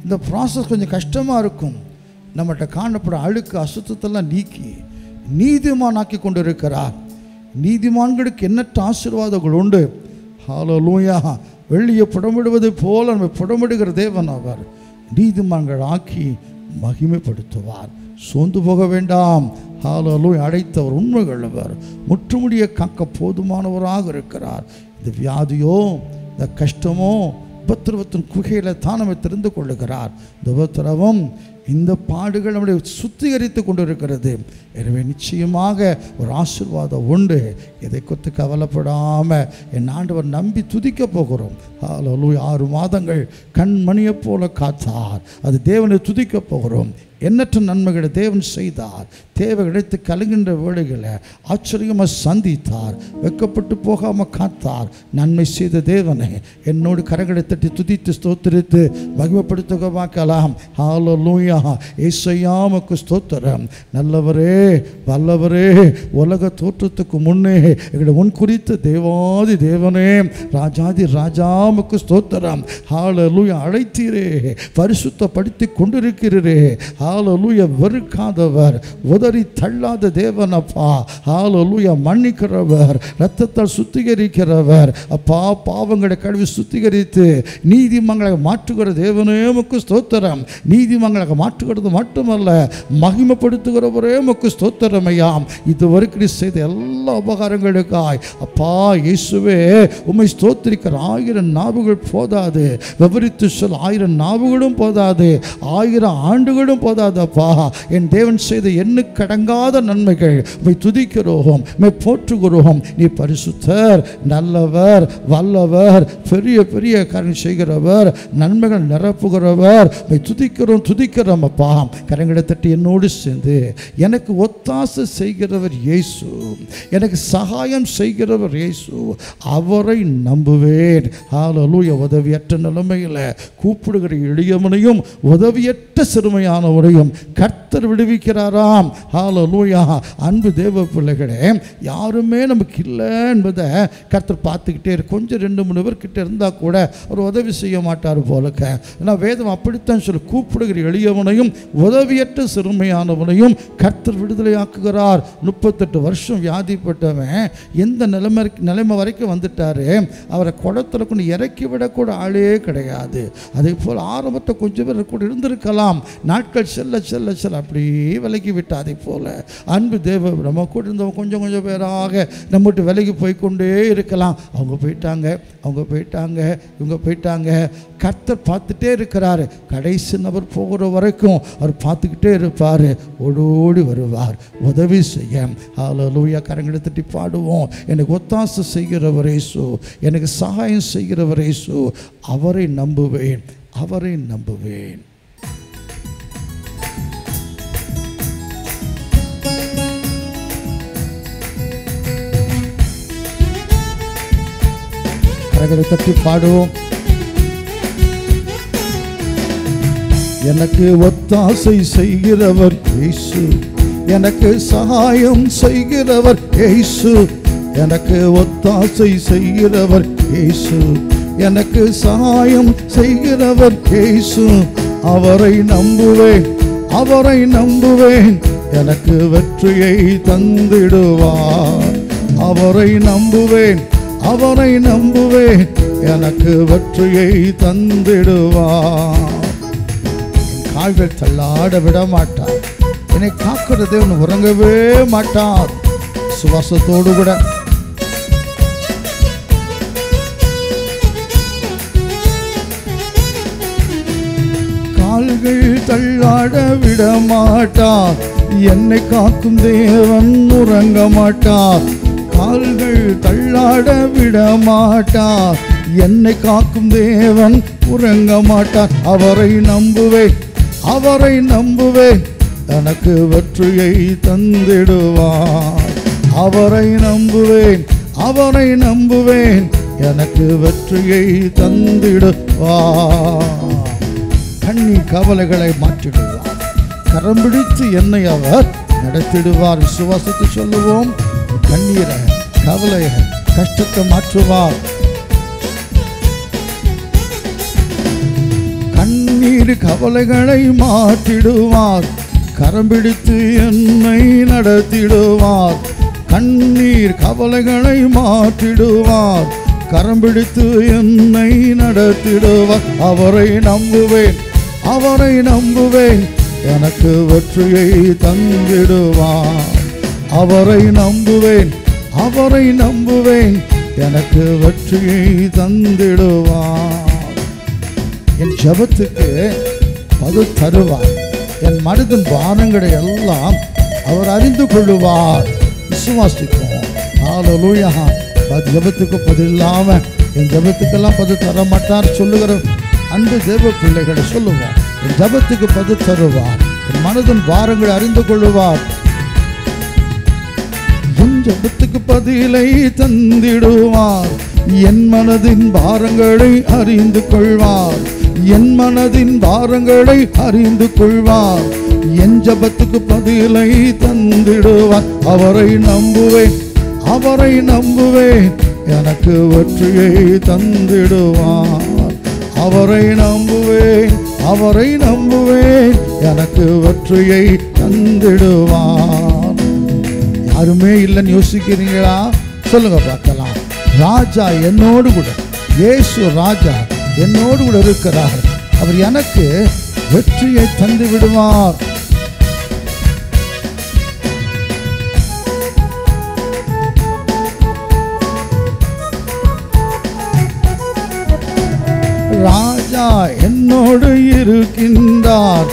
இந்த ப்ராசஸ் கொஞ்சம் கஷ்டமாக இருக்கும். நம்மகிட்ட காணப்படும் அழுக்கு அசுத்தத்தெல்லாம் நீக்கி நீதிமான் ஆக்கி கொண்டு இருக்கிறார். நீதிமான்களுக்கு எண்ணற்ற ஆசீர்வாதங்கள் உண்டு. ஹல்லேலூயா. வெள்ளியை புடமிடுவது போல நம்மை புடமிடுகிற தேவன் அவர். நீதிமான்கள் ஆக்கி மகிமைப்படுத்துவார். சோர்ந்து போக வேண்டாம். ஹல்லேலூயா. அழைத்தவர் உண்மையுள்ளவர், முற்றுமுடிய காக்க போதுமானவராக இருக்கிறார். இந்த வியாதியோ இந்த கஷ்டமோ உபத்திரவத்தின் குகையில் தான் நம்மை தெரிந்து கொள்ளுகிறார். இந்த உபத்திரவம் இந்த பாடுகள் நம்முடைய சுத்திகரித்து கொண்டு இருக்கிறது. எனவே நிச்சயமாக ஒரு ஆசீர்வாதம் உண்டு. எதை கொத்து கவலைப்படாமல் என் ஆண்டவர் நம்பி துதிக்க போகிறோம். ஹல்லேலூயா. 6 மாதங்கள் கண்மணியை போல காத்தார். அது தேவனை துதிக்க போகிறோம். எண்ணற்ற நன்மைகளை தேவன் செய்தார். தேவை கிடைத்து கலங்கின்ற வேளைகளை ஆச்சரியமாக சந்தித்தார். வெக்கப்பட்டு போகாமல் காத்தார். நன்மை செய்த தேவனை என்னோடு கரங்களை தட்டி துதித்து ஸ்தோத்திரித்து மகிமைப்படுத்த பார்க்கலாம். ஹல்லேலூயா. ஏசையா உமக்கு ஸ்தோத்திரம். நல்லவரே, வல்லவரே, உலக தோற்றத்துக்கு முன்னே எங்களை முன்குறித்த தேவாதி தேவனே, ராஜாதி ராஜா உமக்கு ஸ்தோத்திரம். ஹல்லேலூயா. அழைத்தீரே, பரிசுத்தப்படுத்தி கொண்டிருக்கிறீரே. ஹல்லேலூயா. வெறுக்காதவர், உதறி தள்ளாத தேவன் அப்பா. ஹல்லேலூயா. மன்னிக்கிறவர், இரத்தத்தால் சுத்திகரிக்கிறவர் அப்பா. பாவங்களை கழுவி சுத்திகரித்து நீதிமங்களை மாற்றுகிற தேவனே உமக்கு ஸ்தோத்திரம். நீதிமங்களாக மாற்றுகிறது மட்டுமல்ல, மகிமைப்படுத்துகிறவரே உமக்கு ஸ்தோத்திரம் ஐயா. இதுவரைக்கும் செய்த எல்லா உபகாரங்களுக்காய் அப்பா இயேசுவே உம்மை ஸ்தோத்திரிக்கிற 1000 நாவுகள் போதாது. விவரித்து சொல் 1000 நாவுகளும் போதாது, 1000 ஆண்டுகளும் போதாதப்பா. என் தேவன் செய்த எண்ணுக்கடங்காத நன்மைகள் உம்மை துதிக்கிறோம், உம்மை போற்றுகிறோம். நீ பரிசுத்தர், நல்லவர், வல்லவர், பெரிய பெரிய காரியம் செய்கிறவர், நன்மைகள் நிரப்புகிறவர். உம்மை துதிக்கிறோம் துதிக்கிறோம் அப்பா. கரங்களை தட்டி என்னோடு சேர்ந்து எனக்கு ஒத்தாசை செய்கிறவர் இயேசு, எனக்கு சகாயம் செய்கிறவர் இயேசு, அவரை நம்புவேன். ஹல்லேலூயா. உதவியற்ற நிலைமையில் கூப்பிடுகிற எளியவனையும் உதவியற்ற சிறுமையானவரையும் கர்த்தர் விடுவிக்கிறாராம். ஹல்லேலூயா. அன்பு தேவ பிள்ளைகளே, யாருமே நமக்கு இல்லை என்பதை கர்த்தர் பார்த்துக்கிட்டே இருக்கு. கொஞ்சம் 2-3 பேர் கிட்ட இருந்தால் கூட அவர் உதவி செய்ய மாட்டார் போலக்க. ஏன்னா வேதம் அப்படித்தான் சொல்லி கூப்பிடுகிற எளியவனையும் உதவியற்ற சிறுமையானவனையும் கர்த்தர் விடுதலையாக்குகிறார். 38 வருஷம் வியாதிப்பட்டவன் எந்த நிலைமை வரைக்கும் வந்துட்டாரு. அவரை குடத்தில் கொண்டு இறக்கி விடக்கூட ஆளே கிடையாது. அதே போல் ஆரம்பத்தை கொஞ்சம் பேர் கூட இருந்திருக்கலாம். நாட்கள் செல்ல செல்ல செல்ல அப்படியே விலகி விட்டு அதே போல் அன்பு தேவ நம்ம கூட இருந்தவங்க கொஞ்சம் கொஞ்சம் பேராக நம்மகிட்ட விலகி போய்கொண்டே இருக்கலாம். அவங்க போயிட்டாங்க, அவங்க போயிட்டாங்க, இவங்க போயிட்டாங்க. கர்த்தர் பார்த்துட்டே இருக்கிறாரு. கடைசி நபர் போகிற வரைக்கும் அவர் பார்த்துக்கிட்டே இருப்பார். ஓடோடி வருவார் உதவி செய்ய. ஹல்லேலூயா. கரங்களை தட்டி பாடுவோம். எனக்கு ஒத்தாசை செய்கிறவர் இயேசு, எனக்கு சகாயம் செய்கிறவர் இயேசு, அவரை நம்புவேன், அவரை நம்புவேன். கரங்களை தட்டி பாடுவோம். எனக்கு ஒத்தாசை செய்கிறவர் இயேசு, எனக்கு சகாயம் செய்கிறவர் இயேசு, எனக்கு ஒத்தாசை செய்கிறவர் இயேசு, எனக்கு சகாயம் செய்கிறவர் இயேசு. அவரை நம்புவேன், அவரை நம்புவேன், எனக்கு வெற்றியை தந்திடுவார். அவரை நம்புவேன், அவரை நம்புவேன், எனக்கு வெற்றியை தந்திடுவார். என் கால்கள் தள்ளாட விட மாட்டார். என்னை காக்கிற தேவன் உறங்கவே மாட்டார். சுவாசத்தோடு கூட கால்கள் தள்ளாட விட மாட்டார். என்னை காக்கும் தேவன் உறங்க மாட்டார். கால்கள் தள்ளாட விட மாட்டார். என்னை காக்கும் தேவன் உறங்க மாட்டார். அவரை நம்புவேன், அவரை நம்புவேன், எனக்கு வெற்றியை தந்திடுவார். அவரை நம்புவேன், அவரை நம்புவேன், எனக்கு வெற்றியை தந்திடுவார். கண்ணீர் கவலைகளை மாற்றிடுவார். கரம் பிடித்து என்னை அவர் நடத்திடுவார். விசுவாசத்தை சொல்லுவோம். கண்ணீரை, கவலையை, கஷ்டத்தை மாற்றுவார். கண்ணீர் கவலைகளை மாற்றிடுவார். கரம் பிடித்து என்னை நடத்திடுவார். கண்ணீர் கவலைகளை மாற்றிடுவார். கரம் பிடித்து என்னை நடத்திடுவார். அவரை நம்புவேன், அவரை நம்புவேன், எனக்கு வெற்றியை தந்திடுவார். அவரை நம்புவேன், அவரை நம்புவேன், எனக்கு வெற்றியை தந்திடுவார். என் ஜெபத்துக்கு பதில் தருவார். என் மனதின் பாரங்களை எல்லாம் அவர் அறிந்து கொள்ளுவார். விசுவாசிப்போம். ஹல்லேலூயா. ஜெபத்துக்கு பதில் இல்லாம என் ஜெபத்துக்கெல்லாம் பதில் தர மாட்டார் சொல்லுகிற அன்பு தேவ பிள்ளைகளை சொல்லுவோம். என் ஜெபத்துக்கு பதில் தருவார். என் மனதின் பாரங்களை அறிந்து கொள்ளுவார். என் ஜெபத்துக்கு பதிலை தந்திடுவார். என் மனதின் பாரங்களை அறிந்து கொள்வார். என் மனதின் பாரங்களை அறிந்து கொள்வார். என் ஜெபத்துக்கு பதிலை தந்திடுவார். அவரை நம்புவேன், அவரை நம்புவேன், எனக்கு வெற்றியை தந்திடுவார். அவரை நம்புவேன், அவரை நம்புவேன், எனக்கு வெற்றியை தந்திடுவார். யாருமே இல்லைன்னு யோசிக்கிறீங்களா? சொல்லுங்க பார்க்கலாம். ராஜா என்னோடு கூட, இயேசு ராஜா என்னோடு கூட இருக்கிறார். அவர் எனக்கு வெற்றியை தந்து விடுவார். ராஜா என்னோடு இருக்கின்றார்,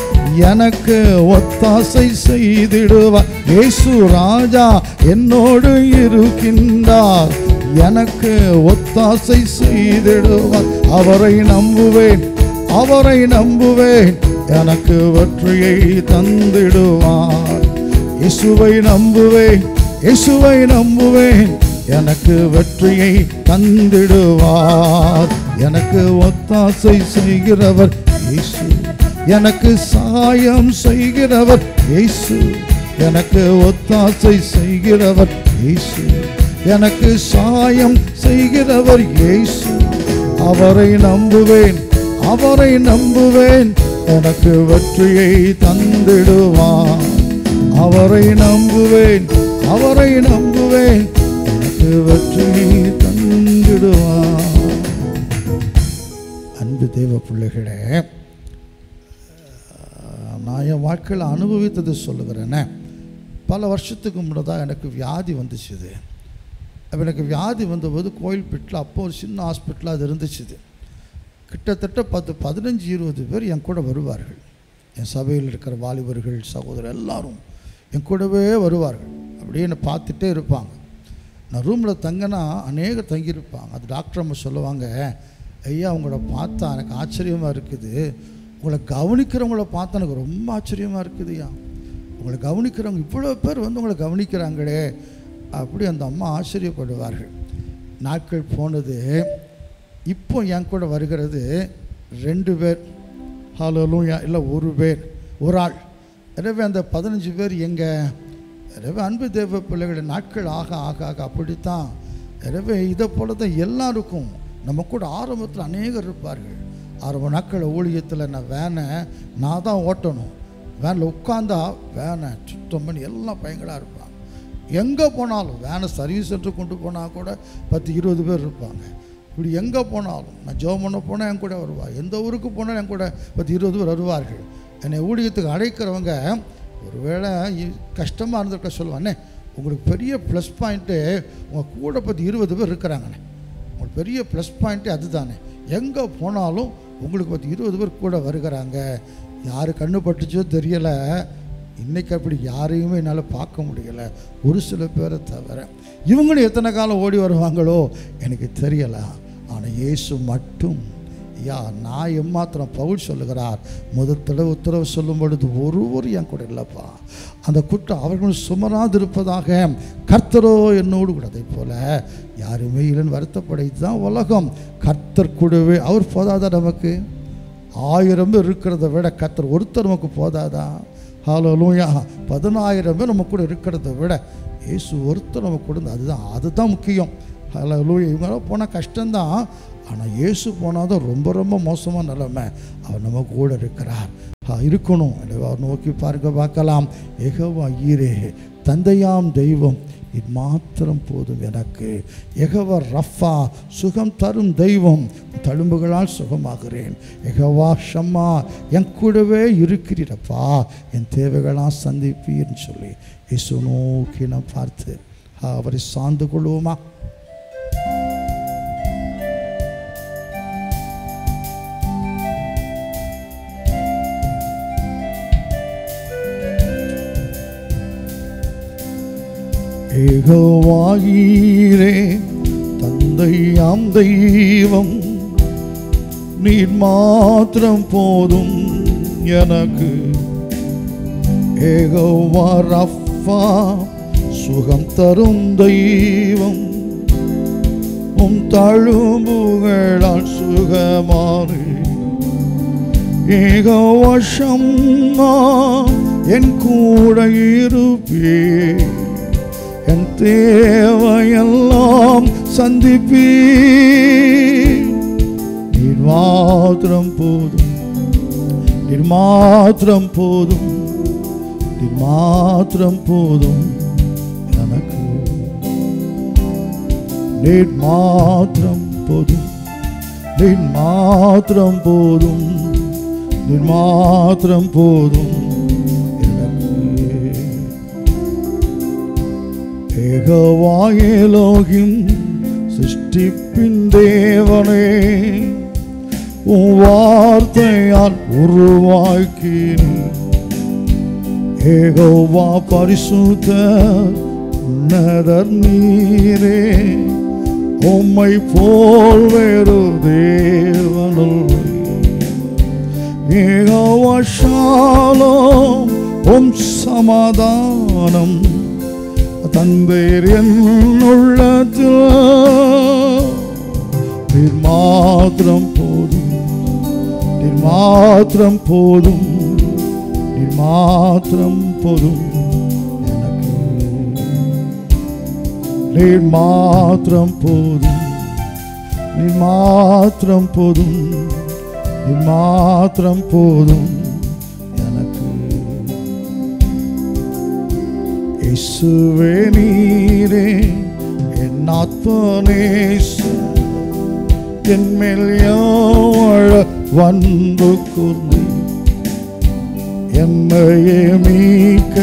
எனக்கு ஒத்தாசை செய்திடுவார். இயேசு ராஜா என்னோடு இருக்கின்றார், எனக்கு ஒத்தாசை செய்திடுவார். அவரை நம்புவேன், அவரை நம்புவேன், எனக்கு வெற்றியை தந்திடுவார். இயேசுவை நம்புவேன், இயேசுவை நம்புவேன், எனக்கு வெற்றியை தந்திடுவார். எனக்கு ஒத்தாசை செய்கிறவர் இயேசு, எனக்கு சகாயம் செய்கிறவர் இயேசு, எனக்கு ஒத்தாசை செய்கிறவர் இயேசு, எனக்கு சகாயம் செய்கிறவர் இயேசு. அவரை நம்புவேன், அவரை நம்புவேன், எனக்கு வெற்றியை தந்திடுவார். அவரை நம்புவேன், அவரை நம்புவேன், எனக்கு வெற்றியை தந்திடுவார். அன்பு தேவ பிள்ளைகளே, நான் என் வாழ்க்கையில் அனுபவித்தது சொல்லுகிறேன்னே. பல வருஷத்துக்கு முன்னதாக எனக்கு வியாதி வந்துச்சுது. அப்போ எனக்கு வியாதி வந்தபோது கோயில்பேட்டில் அப்போ ஒரு சின்ன ஹாஸ்பிட்டலாக அது இருந்துச்சுது. கிட்டத்தட்ட 10-15-20 பேர் என் கூட வருவார்கள். என் சபையில் இருக்கிற வாலிபர்கள், சகோதரர் எல்லாரும் என் கூடவே வருவார்கள். அப்படியே என்னை பார்த்துட்டே இருப்பாங்க. நான் ரூமில் தங்கினா அநேகர் தங்கியிருப்பாங்க. அது டாக்டர் அம்மா சொல்லுவாங்க, ஐயா உங்களை பார்த்தா எனக்கு ஆச்சரியமாக இருக்குது, உங்களை கவனிக்கிறவங்கள பார்த்தா எனக்கு ரொம்ப ஆச்சரியமாக இருக்குதுயா, உங்களை கவனிக்கிறவங்க இவ்வளோ பேர் வந்து உங்களை கவனிக்கிறாங்களே, அப்படி அந்த அம்மா ஆச்சரியப்படுவார்கள். நாட்கள் போனது. இப்போ என் கூட வருகிறது 2 பேர், ஹல்லேலூயா, இல்லை 1 பேர், ஒரு ஆள். எனவே அந்த 15 பேர் எங்கே? எனவே அன்பு தேவ பிள்ளைகளுடைய நாட்கள் ஆக ஆக ஆக அப்படித்தான். எனவே இதை போல தான் எல்லாருக்கும் நம்ம கூட ஆரம்பத்தில் அநேகர் இருப்பார்கள். ஆரம்ப நாட்கள் ஊழியத்தில் நான் தான் ஓட்டணும். வேனில் உட்காந்தா வேனை சுத்தம் பண்ணி எல்லாம் பையங்களாக இருப்பாங்க. எங்கே போனாலும் வேனை சர்வீஸ் சென்டர் கொண்டு போனால் கூட 10-20 பேர் இருப்பாங்க. இப்படி எங்கே போனாலும் நான் ஜெபம் பண்ண போனால் என் கூட வருவாள். எந்த ஊருக்கு போனாலும் என் கூட 10-20 பேர் வருவார்கள். என்னை ஊழியத்துக்கு அழைக்கிறவங்க ஒருவேளை கஷ்டமாக இருந்திருக்க சொல்லுவானே, உங்களுக்கு பெரிய ப்ளஸ் பாயிண்ட்டு உங்கள் கூட 10-20 பேர் இருக்கிறாங்கண்ணே. உங்களுக்கு பெரிய ப்ளஸ் பாயிண்ட்டு அதுதானே. எங்கே போனாலும் உங்களுக்கு 10-20 பேர் கூட வருகிறாங்க. யார் கண்ணு பட்டுச்சோ தெரியலை. இன்றைக்கி அப்படி யாரையுமே என்னால் பார்க்க முடியலை, ஒரு சில பேரை தவிர. இவங்களும் எத்தனை காலம் ஓடி வருவாங்களோ எனக்கு தெரியலை. ஆனால் இயேசு மட்டும் நான் எம்மாத்திரம் பவுல் சொல்லுகிறார், முதல் தடவை உத்தரவு சொல்லும் பொழுது ஒருவர் என் கூட இல்லைப்பா, அந்த குற்றம் அவர்களும் சுமராது இருப்பதாக கர்த்தரோ என்னோடு கூட. அதை போல் யாருமே இல்லைன்னு வருத்தப்படைத்து தான் உலகம். கர்த்தர் கூடவே அவர் போதாதா? நமக்கு 1000 பேர் இருக்கிறத விட கர்த்தர் ஒருத்தர் நமக்கு போதாதா? ஹல்லேலூயா. 10,000 பேர் நம்ம கூட இருக்கிறத விட இயேசு ஒருத்தர் நம்ம கூட, அதுதான் முக்கியம். ஹல்லேலூயா. இவங்களாம் போனால் கஷ்டம்தான், ஆனால் இயேசு போனால் தான் ரொம்ப ரொம்ப மோசமான நிலைமை. அவர் நம்ம கூட இருக்கிறார், இருக்கணும். அவர் நோக்கி பார்க்கலாம். யெகோவா ஈரே, தந்தையாம் தெய்வம், இது மாத்திரம் போதும் எனக்கு. யெகோவா ரஃபா, சுகம் தரும் தெய்வம், தழும்புகளால் சுகமாகிறேன். யெகோவா ஷம்மா, என் கூடவே இருக்கிறீரப்பா, என் தேவைகளால் சந்திப்பீர்னு சொல்லி இயேசு நோக்கி நாம் பார்த்து அவரை சார்ந்து கொள்வோமா? யெகோவா ஈரே, தந்தையாம் தெய்வம், நீர் மாத்திரம் போதும் எனக்கு. யெகோவா ரஃபா, சுகம் தரும் தெய்வம், தழும்புகளால் சுகமாறு. யெகோவா ஷம்மா, என் கூட இருப்பே, என் தேவையெல்லாம் சந்திப்பீ. நீர் மாத்திரம் போதும், நீர் மாத்திரம் போதும், நீர் மாத்திரம் போதும் எனக்கு. நீர் மாத்திரம் போதும், நீர் மாத்திரம் போதும், நீர் மாத்திரம் போதும். யெகோவா எலோகிம், சிருஷ்டிப்பின் தேவனே, உன் வார்த்தையால் உருவாக்கினீர். யெகோவா பரிசுத்தர், உன்னதர் நீரே, உம்மை போல் வேறு தேவனில்லை. யெகோவா ஷாலோம், உம் சமாதானம் தந்தீர் என் உள்ளத்தில். நீர் மாத்திரம் போதும், நீர் மாத்திரம் போதும், நீர் மாத்திரம் போதும் எனக்கு. நீர் மாத்திரம் போதும், நீர் மாத்திரம் போதும், நீர் மாத்திரம் போதும் எனக்கு. இயேசுவே நீரே என் ஆத்மநேசர், என் மேல் யாழ வந்து கூர்ந்து என்னையே மீட்க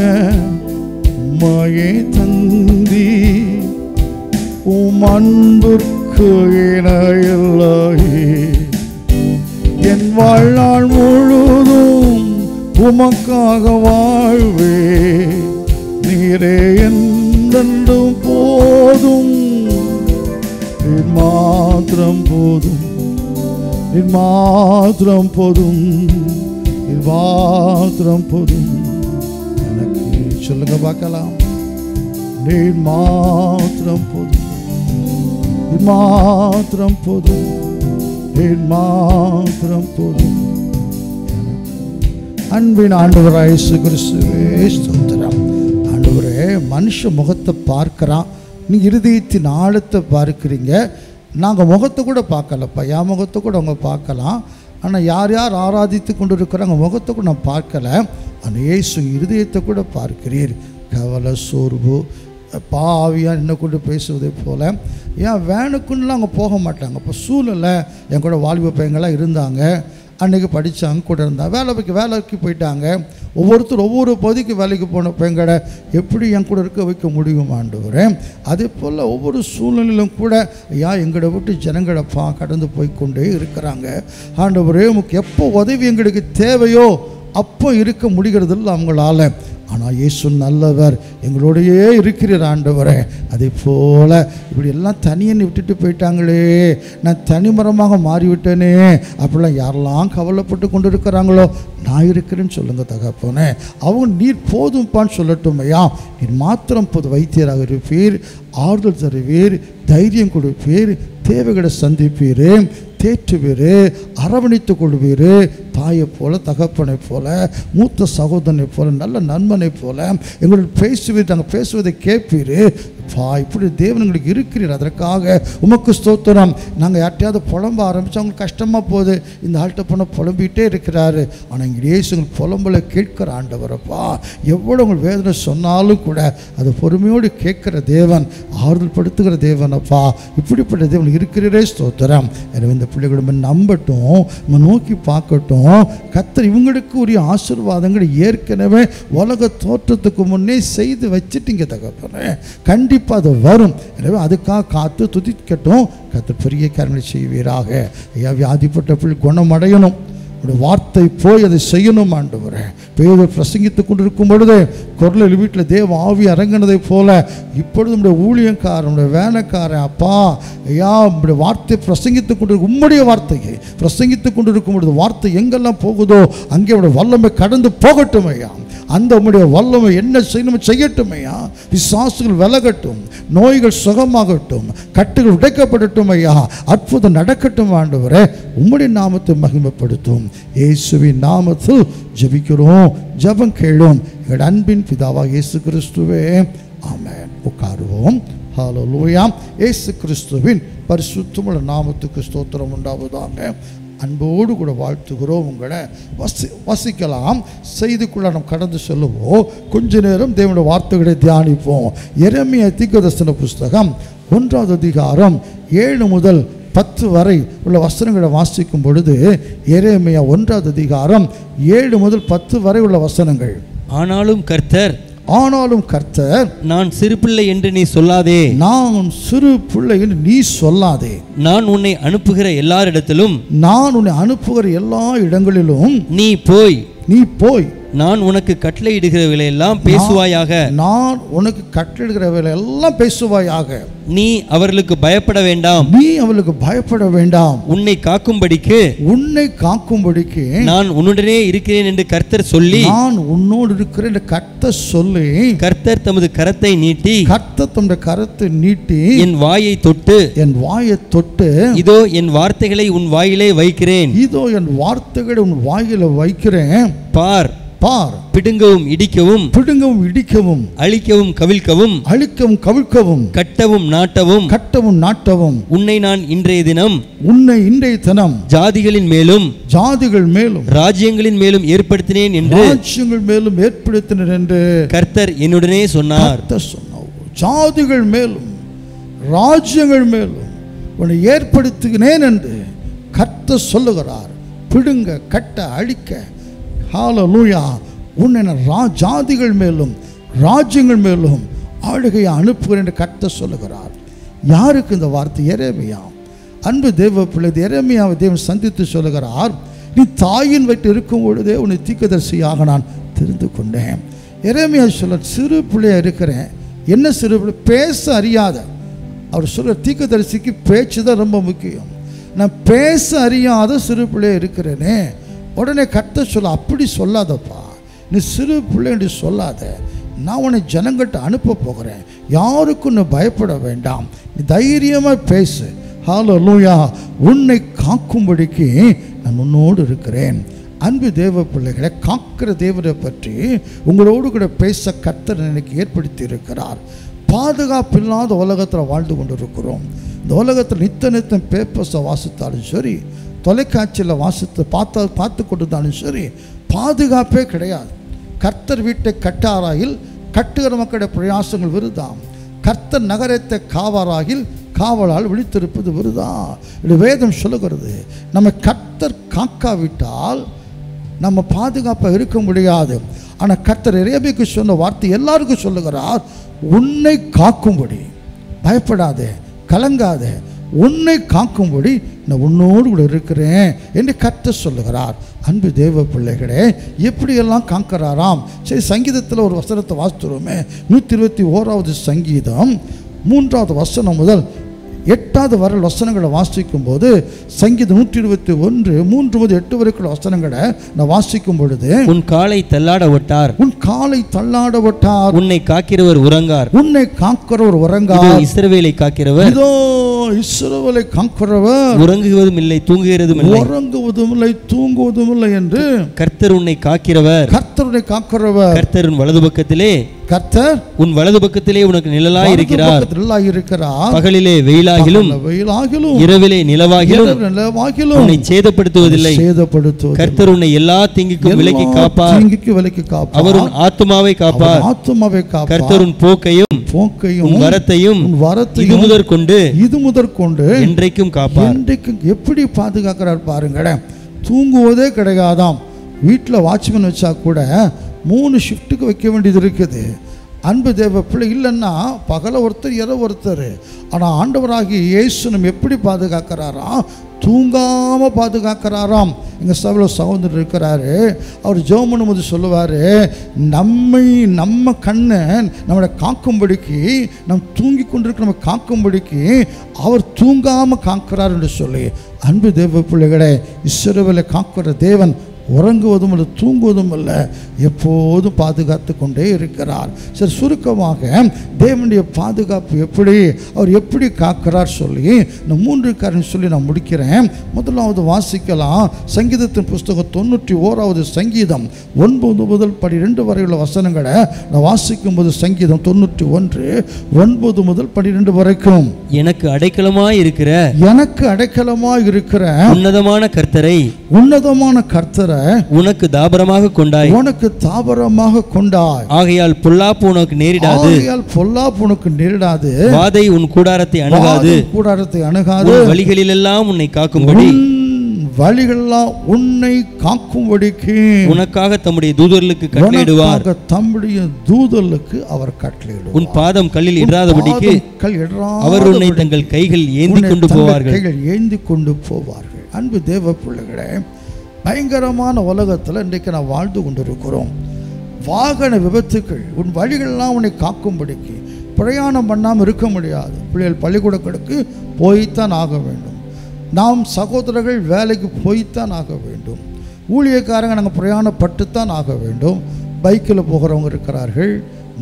உம்மையே தந்தி. உம் அன்பிற்கு இணையில்லையே, என் வாழ்நாள் முழுதும் உமக்காக வாழ்வே. நீரே என்றென்றும் போதும், நீர் மாத்திரம் போதும், நீர் மாத்திரம் போதும், நீர் மாத்திரம் போதும் எனக்கு. சொல்லுங்க பார்க்கலாம். நீர் மாத்திரம் போதும், நீர் மாத்திரம் போதும், நீர் மாத்திரம் போதும். அன்பின் ஆண்டவராய் இயேசு கிறிஸ்துவே ஸ்தோத்திரம். ஆண்டவரே, மனுஷ முகத்தை பார்க்கிறான், நீ இருதயத்தின் ஆழத்தை பார்க்கிறீங்க. நாங்கள் முகத்தை கூட பார்க்கலப்பா, என் முகத்தை கூட அவங்க பார்க்கலாம், ஆனால் யார் யார் ஆராதித்து கொண்டு இருக்கிறாங்க முகத்தை கூட நான் பார்க்கல. அந்த இயேசு இருதயத்தை கூட பார்க்கிறீர். கவலை, சோர்வு, பாவியாக என்ன கொண்டு பேசுவதை போல் ஏன் வேணுக்குன்னுலாம் அங்கே போக மாட்டாங்க. இப்போ சூழ்நிலை என் கூட வாலிப பையங்களாம் இருந்தாங்க, அன்றைக்கி படித்தாங்க, கூட இருந்தாங்க, வேலைக்கு போயிட்டாங்க. ஒவ்வொருத்தர் ஒவ்வொரு பகுதிக்கு வேலைக்கு போன பையங்களை எப்படி என் கூட இருக்க வைக்க முடியும் ஆண்டவரே? அதே போல் ஒவ்வொரு சூழ்நிலையிலும் கூட எங்களை விட்டு ஜனங்களை கடந்து போய்கொண்டே இருக்கிறாங்க. ஆண்டவரே, உங்களுக்கு எப்போ உதவி எங்களுக்கு தேவையோ அப்போ இருக்க முடிகிறது இல்லை அவங்களால. ஆனால் இயேசு நல்லவர், எங்களோடையே இருக்கிறார் ஆண்டவரே. அதே போல் இப்படி எல்லாம் தனியன்னு விட்டுட்டு போயிட்டாங்களே, நான் தனிமரமாக மாறிவிட்டேனே, அப்படிலாம் யாரெல்லாம் கவலைப்பட்டு கொண்டு இருக்கிறாங்களோ நான் இருக்கிறேன்னு சொல்லுங்கள் தகப்பனே. அவங்க நீர் போதும்ப்பான்னு சொல்லட்டும் ஐயா. நீர் மாத்திரம் போது வைத்தியராக இருப்பீர், ஆறுதல் தருவீர், தைரியம் கொடுப்பீர், தேவைகளை சந்திப்பீர், தேற்றுவீர், அரவணைத்து கொள்வீர். தாயை போல, தகப்பனை போல, மூத்த சகோதரனை போல, நல்ல நண்பனை போல எங்களோட பேசுவீர், நாங்கள் பேசுவதை கேட்பீர். இப்படி தேவனுங்களுக்கு இருக்கிறீர், அதற்காக உமக்கு ஸ்தோத்திரம். நாங்கள் யார்ட்டையாவது புலம்ப ஆரம்பித்து அவங்களுக்கு கஷ்டமாக போகுது, இந்த ஆள்கிட்ட போன புலம்பிகிட்டே இருக்கிறாரு. ஆனால் இங்கே இயேசுங்கள் புலம்பலை கேட்கிற ஆண்டவரப்பா. எவ்வளோ உங்கள் வேதனை சொன்னாலும் கூட அது பொறுமையோடு கேட்குற தேவன், ஆறுதல் படுத்துகிற தேவனப்பா. இப்படிப்பட்ட தேவன் இருக்கிறீரே, ஸ்தோத்திரம். எனவே இந்த பிள்ளைகளுமே நம்பட்டும், நம்ம நோக்கி பார்க்கட்டும். கர்த்தர் இவங்களுக்கு உரிய ஆசீர்வாதங்களை ஏற்கனவே உலக தோற்றத்துக்கு முன்னே செய்து வச்சுட்டீங்க தகப்பனே. கண்டிப்பாக அது வரும். எனவே அதுக்காக காத்து துதிக்கட்டும். கர்த்தர் பெரிய காரியங்களை செய்வீராக. ஐயா, வியாதிப்பட்ட பிள்ளை குணமடையணும், வார்த்தை போய் அதை செய்யணும் ஆண்டவரே. பேதர் பிரசங்கித்துக் கொண்டிருக்கும் பொழுது குரலில் வீட்டில் தேவ ஆவி அரங்கினதை போல இப்பொழுது நம்முடைய ஊழியக்காரன், நம்முடைய வேலைக்காரன் அப்பா ஐயா, நம்முடைய வார்த்தை பிரசங்கித்துக் கொண்டிருக்கும், உம்முடைய வார்த்தையை பிரசங்கித்துக் கொண்டிருக்கும் பொழுது வார்த்தை எங்கெல்லாம் போகுதோ அங்கே அவருடைய வல்லமை கடந்து போகட்டும் ஐயா. அந்த உம்முடைய வல்லமை என்ன செய்யணும் செய்யட்டும் ஐயா. பிசாசுகள் விலகட்டும், நோய்கள் சுகமாகட்டும், கட்டுகள் உடைக்கப்படட்டும் ஐயா. அற்புதம் நடக்கட்டும் ஆண்டவரே. உம்முடைய நாமத்தை மகிமைப்படுத்தும். இயேசுவின் நாமத்தில் ஜெபிக்கிறோம், ஜெபம் கேளும் எங்கள் அன்பின் பிதாவாக இயேசு கிறிஸ்துவே, ஆமென். உட்காருவோம். ஹல்லேலூயா. இயேசு கிறிஸ்துவின் பரிசுத்தமுள்ள நாமத்துக்கு ஸ்தோத்திரம் உண்டாவதாக. அன்போடு கூட வாழ்த்துகிறோம். உங்களை வசிக்கலாம். செய்திக்குள்ள நாம் கடந்து செல்லுவோம். கொஞ்ச நேரம் தேவனுடைய வார்த்தைகளை தியானிப்போம். எரேமியா தீர்க்கதரிசன புஸ்தகம் 1வது அதிகாரம் 7 முதல் 10 வரை உள்ள வசனங்களை வாசிக்கும் பொழுது, எரேமியா 1வது அதிகாரம் 7 முதல் 10 வரை உள்ள வசனங்கள். ஆனாலும் கர்த்தர் நான் சிறு பிள்ளை என்று நீ சொல்லாதே, நான் சிறு பிள்ளை என்று நீ சொல்லாதே, நான் உன்னை அனுப்புகிற எல்லா இடங்களிலும் நீ போய் நான் உனக்கு கட்டளையிடுகிறவர்களை எல்லாம் பேசுவாயாக, நான் உனக்கு கட்டளையிடுகிறவர்களை எல்லாம் பேசுவாயாக. நீ அவர்களுக்கு பயப்பட வேண்டாம், உன்னை காக்கும்படிக்கு நான் உன்னுடனே இருக்கிறேன் என்று கர்த்தர் சொல்லி, நான் உன்னோடு இருக்கிறேன் என்று கர்த்தர் சொல்லி, கர்த்தர் தமது கரத்தை நீட்டி என் வாயை தொட்டு இதோ என் வார்த்தைகளை உன் வாயிலே வைக்கிறேன், பார், பிடுங்கவும் இடிக்கவும் அழிக்கவும் கவிழ்க்கவும் கட்டவும் நாட்டவும் உன்னை நான் இன்றைய தினம் ஜாதிகள் மேலும் ராஜ்யங்களின் மேலும் ஏற்படுத்தினேன் என்று கர்த்தர் என்னுடனே சொன்னார். ஜாதிகள் மேலும் ராஜ்யங்கள் மேலும் உன்னை ஏற்படுத்துகிறேன் என்று கர்த்தர் சொல்லுகிறார். பிடுங்க, கட்ட, அழிக்க, ஹல்லேலூயா, உன்னை ஜாதிகள் மேலும் ராஜ்யங்கள் மேலும் ஆளுகையை அனுப்புகிறேன் என்று கர்த்தர் சொல்லுகிறார். யாருக்கு இந்த வார்த்தை? எரேமியா. அன்பு தேவ பிள்ளை, எரேமியாவை தேவன் சந்தித்து சொல்லுகிறார், நீ தாயின் வயிற்றில் இருக்கும் பொழுதே உன்னை தீர்க்கதரிசியாக நான் தெரிந்து கொண்டேன். எரேமியா சொல்ல, சிறு பிள்ளையா இருக்கிறேன். என்ன சிறு பிள்ளை? பேச அறியாத. அவர் சொல்ற தீர்க்கதரிசிக்கு பேச்சு தான் ரொம்ப முக்கியம். நான் பேச அறியாத சிறு பிள்ளையா இருக்கிறேனே. உடனே கர்த்தர் சொல்ல, அப்படி சொல்லாதப்பா, நீ சிறு பிள்ளை என்று சொல்லாத, நான் உன்னை ஜனங்கிட்ட அனுப்ப போகிறேன், யாருக்கும் நீ பயப்பட வேண்டாம், நீ தைரியமாக பேசு. ஹல்லேலூயா. உன்னை காக்கும்படிக்கு நான் உன்னோடு இருக்கிறேன். அன்பு தேவ பிள்ளைகளை, காக்கிற தேவனை பற்றி உங்களோடு கூட பேச கர்த்தர் எனக்கு ஏற்படுத்தி இருக்கிறார். பாதுகாப்பில்லாத உலகத்தில் வாழ்ந்து கொண்டு இருக்கிறோம். இந்த உலகத்தில் நித்தம் பேப்பர்ஸை வாசித்தாலும் சரி, தொலைக்காட்சியில் பார்த்து கொடுத்தாலும் சரி, பாதுகாப்பே கிடையாது. கர்த்தர் வீட்டை கட்டாராயில் கட்டுகிற மக்களுடைய பிரயாசங்கள் விருதாம். கர்த்தர் நகரத்தை காவாராயில் காவலால் விழித்திருப்பது விருதா. இது வேதம் சொல்லுகிறது. நம்ம கர்த்தர் காக்காவிட்டால் நம்ம பாதுகாப்பாக இருக்க முடியாது. ஆனால் கர்த்தர் எரேமியாவுக்கு சொன்ன வார்த்தை எல்லாருக்கும் சொல்லுகிறார், உன்னை காக்கும்படி, பயப்படாதே, கலங்காதே, உன்னை காக்கும்படி நான் உன்னோடு கூட இருக்கிறேன் என்று கர்த்தர் சொல்லுகிறார். அன்பு தேவ பிள்ளைகளே, எப்படியெல்லாம் காக்கிறாராம். சரி, சங்கீதத்தில் ஒரு வசனத்தை வாசித்துருவோமே. 121வது சங்கீதம் 3வது வசனம் முதல் 8வது வரை வசனங்களை வாசிக்கும் போது, சங்கீதம் 121 3 முதல் 8 வரைக்குள்ள வசனங்களை நான் வாசிக்கும் பொழுது, உன் காலை தள்ளாட விட்டார், உன் காலை தள்ளாட விட்டார், உன்னை காக்கிறவர் உறங்கார், உன்னை காக்கிறவர் உறங்கார், இஸ்ரவேலை காக்கிறவர், இதோ இஸ்ரவேலை காக்கிறவர் உறங்குவதும் இல்லை தூங்குகிறதும் இல்லை, உறங்குவதும் இல்லை தூங்குவதும் இல்லை என்று கர்த்தர் உன்னை காக்கிறவர், கர்த்தர் உன்னை காக்கிறவர், கர்த்தர் உன் வலது பக்கத்திலே, கர்த்தர் உன் வலது பக்கத்திலே உனக்கு நிழலாய் இருக்கிறார், பகலிலே வெயிலாகிலும் இரவிலே நிலவாகிலும் உன்னை சேதப்படுத்துவதில்லை, கர்த்தர் உன்னை எல்லா தீங்குக்கும் விலக்கி காப்பார், அவர் உன் ஆத்துமாவை காப்பார், கர்த்தர் உன் போக்கையும் உன் வரத்தையும் இது முதற்கொண்டு என்றைக்கும் காப்பார். எப்படி பாதுகாக்கிறார் பாருங்க. தூங்குவதே கிடையாதாம். வீட்டில் வாட்ச்மேன் வச்சா கூட 3 ஷிஃப்ட்டுக்கு வைக்க வேண்டியது இருக்குது. அன்பு தேவ பிள்ளை இல்லைன்னா பகல ஒருத்தர் இரவு ஒருத்தர். ஆனால் ஆண்டவராகிய இயேசு நம்ம எப்படி பாதுகாக்கிறாராம்? தூங்காமல் பாதுகாக்கிறாராம். எங்கள் சபையில் சகோதரர் இருக்கிறாரு. அவர் ஜெபம் பண்ணும்போது சொல்லுவார், நம்ம கண்ணை நம்மளை காக்கும்படிக்கு, நம் தூங்கி கொண்டிருக்க நம்ம காக்கும்படிக்கு அவர் தூங்காமல் காக்கிறார் என்று சொல்லி. அன்பு தேவ பிள்ளைகளே, இஸ்ரவேலை காக்கிற தேவன் உறங்குவதும் இல்லை தூங்குவதும் இல்லை, எப்போதும் பாதுகாத்து கொண்டே இருக்கிறார். சரி, சுருக்கமாக தேவனுடைய பாதுகாப்பு எப்படி, அவர் எப்படி காக்கிறார் சொல்லி நான் 3 காரணம் சொல்லி நான் முடிக்கிறேன். முதலாவது வாசிக்கலாம். சங்கீதத்தின் புஸ்தகம் 91வது சங்கீதம் 9 முதல் 12 வரையுள்ள வசனங்களை நான் வாசிக்கும் போது, சங்கீதம் 91 9 முதல் 12 வரைக்கும், எனக்கு அடைக்கலமாய் இருக்கிற உன்னதமான கர்த்தரை உனக்கு தாபரமாக கொண்டாய், ஆகையால் பொல்லாப்பு உனக்கு நேரிடாது, வாதை உன் கூடாரத்தை அணுகாது, வழிகளிலெல்லாம் உன்னை காக்கும்படி காக்கும்படிக்கு உனக்காக தம்முடைய தூதர்களுக்கு கட்டளையிடுவார், அவர் கட்டளையிடுவார். உன் பாதம் கல்லில் இடாதபடிக்கு அவர் உன்னை தங்கள் கைகள் ஏந்தி கொண்டு போவார்கள். அன்பு தேவ பிள்ளைகளே, பயங்கரமான உலகத்தில் இன்றைக்கு நான் வாழ்ந்து கொண்டிருக்கிறோம். வாகன விபத்துக்கள், உன் வழிகளெல்லாம் உன்னை காக்கும்படிக்கு பிரயாணம் பண்ணாமல் இருக்க முடியாது. பிள்ளைகள் பள்ளிக்கூடங்களுக்கு போய்த்தான் ஆக வேண்டும். நாம் சகோதரர்கள் வேலைக்கு போய்த்தான் ஆக வேண்டும். ஊழியக்காரங்க நாங்கள் பிரயாணப்பட்டுத்தான் ஆக வேண்டும். பைக்கில் போகிறவங்க இருக்கிறார்கள்,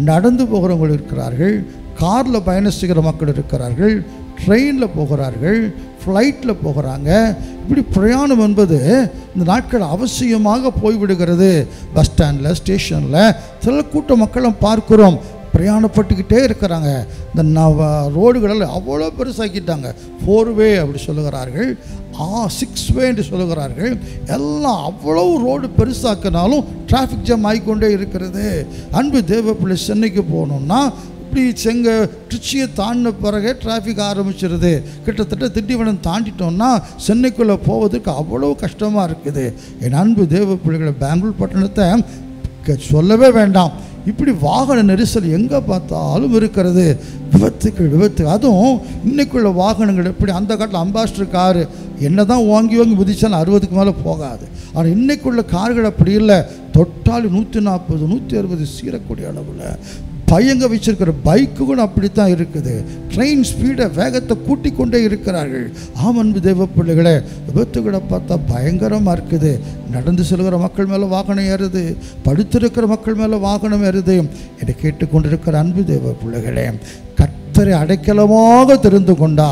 நடந்து போகிறவங்க இருக்கிறார்கள், காரில் பயணம் செய்கிற மக்கள் இருக்கிறார்கள், ட்ரெயினில் போகிறார்கள், ஃப்ளைட்டில் போகிறாங்க. இப்படி பிரயாணம் என்பது இந்த நாட்கள் அவசியமாக போய்விடுகிறது. பஸ் ஸ்டாண்டில், ஸ்டேஷனில் சில கூட்ட மக்களும் பார்க்கிறோம், பிரயாணப்பட்டுக்கிட்டே இருக்கிறாங்க. இந்த ரோடுகளில் அவ்வளோ பெருசாக்கிட்டாங்க. 4வே அப்படி சொல்லுகிறார்கள், 6வே என்று சொல்லுகிறார்கள். எல்லாம் அவ்வளவு ரோடு பெருசாக்கினாலும் டிராஃபிக் ஜாம் ஆகிக்கொண்டே இருக்கிறது. அன்பு தேவ பிள்ளை, சென்னைக்கு போகணுன்னா இப்படி திருச்சியை தாண்டின பிறகு டிராஃபிக் ஆரம்பிச்சிருது. கிட்டத்தட்ட திண்டிவனம் தாண்டிட்டோம்னா சென்னைக்குள்ளே போவதற்கு அவ்வளோ கஷ்டமாக இருக்குது. என் அன்பு தேவ பிள்ளைகளை, பெங்களூர் பட்டணத்தை சொல்லவே வேண்டாம். இப்படி வாகன நெரிசல் எங்கே பார்த்தாலும் இருக்கிறது. விபத்து. அதுவும் இன்னைக்குள்ள வாகனங்கள் எப்படி, அந்த காலத்தில் அம்பாஸ்டர் காரு என்ன தான் வாங்கி குதிச்சாலும் 60க்கு மேலே போகாது. ஆனால் இன்னைக்குள்ள கார்கள் அப்படி இல்லை. தொட்டால் 140 160 சீரக்கூடிய அளவில் பையங்க வச்சிருக்கிற பைக்கு கூட அப்படித்தான் இருக்குது. ட்ரெயின் ஸ்பீடை, வேகத்தை கூட்டிக் கொண்டே இருக்கிறார்கள். அன்பு தேவ பிள்ளைகளே, விபத்துகளை பார்த்தா பயங்கரமாக இருக்குது. நடந்து செல்கிற மக்கள் மேலே வாகனம் ஏறுது, படுத்திருக்கிற மக்கள் மேலே வாகனம் ஏறுது. என்னை கேட்டுக்கொண்டிருக்கிற அன்பு தேவ பிள்ளைகளே, கர்த்தரை அடைக்கலமாக தெரிந்து கொண்டா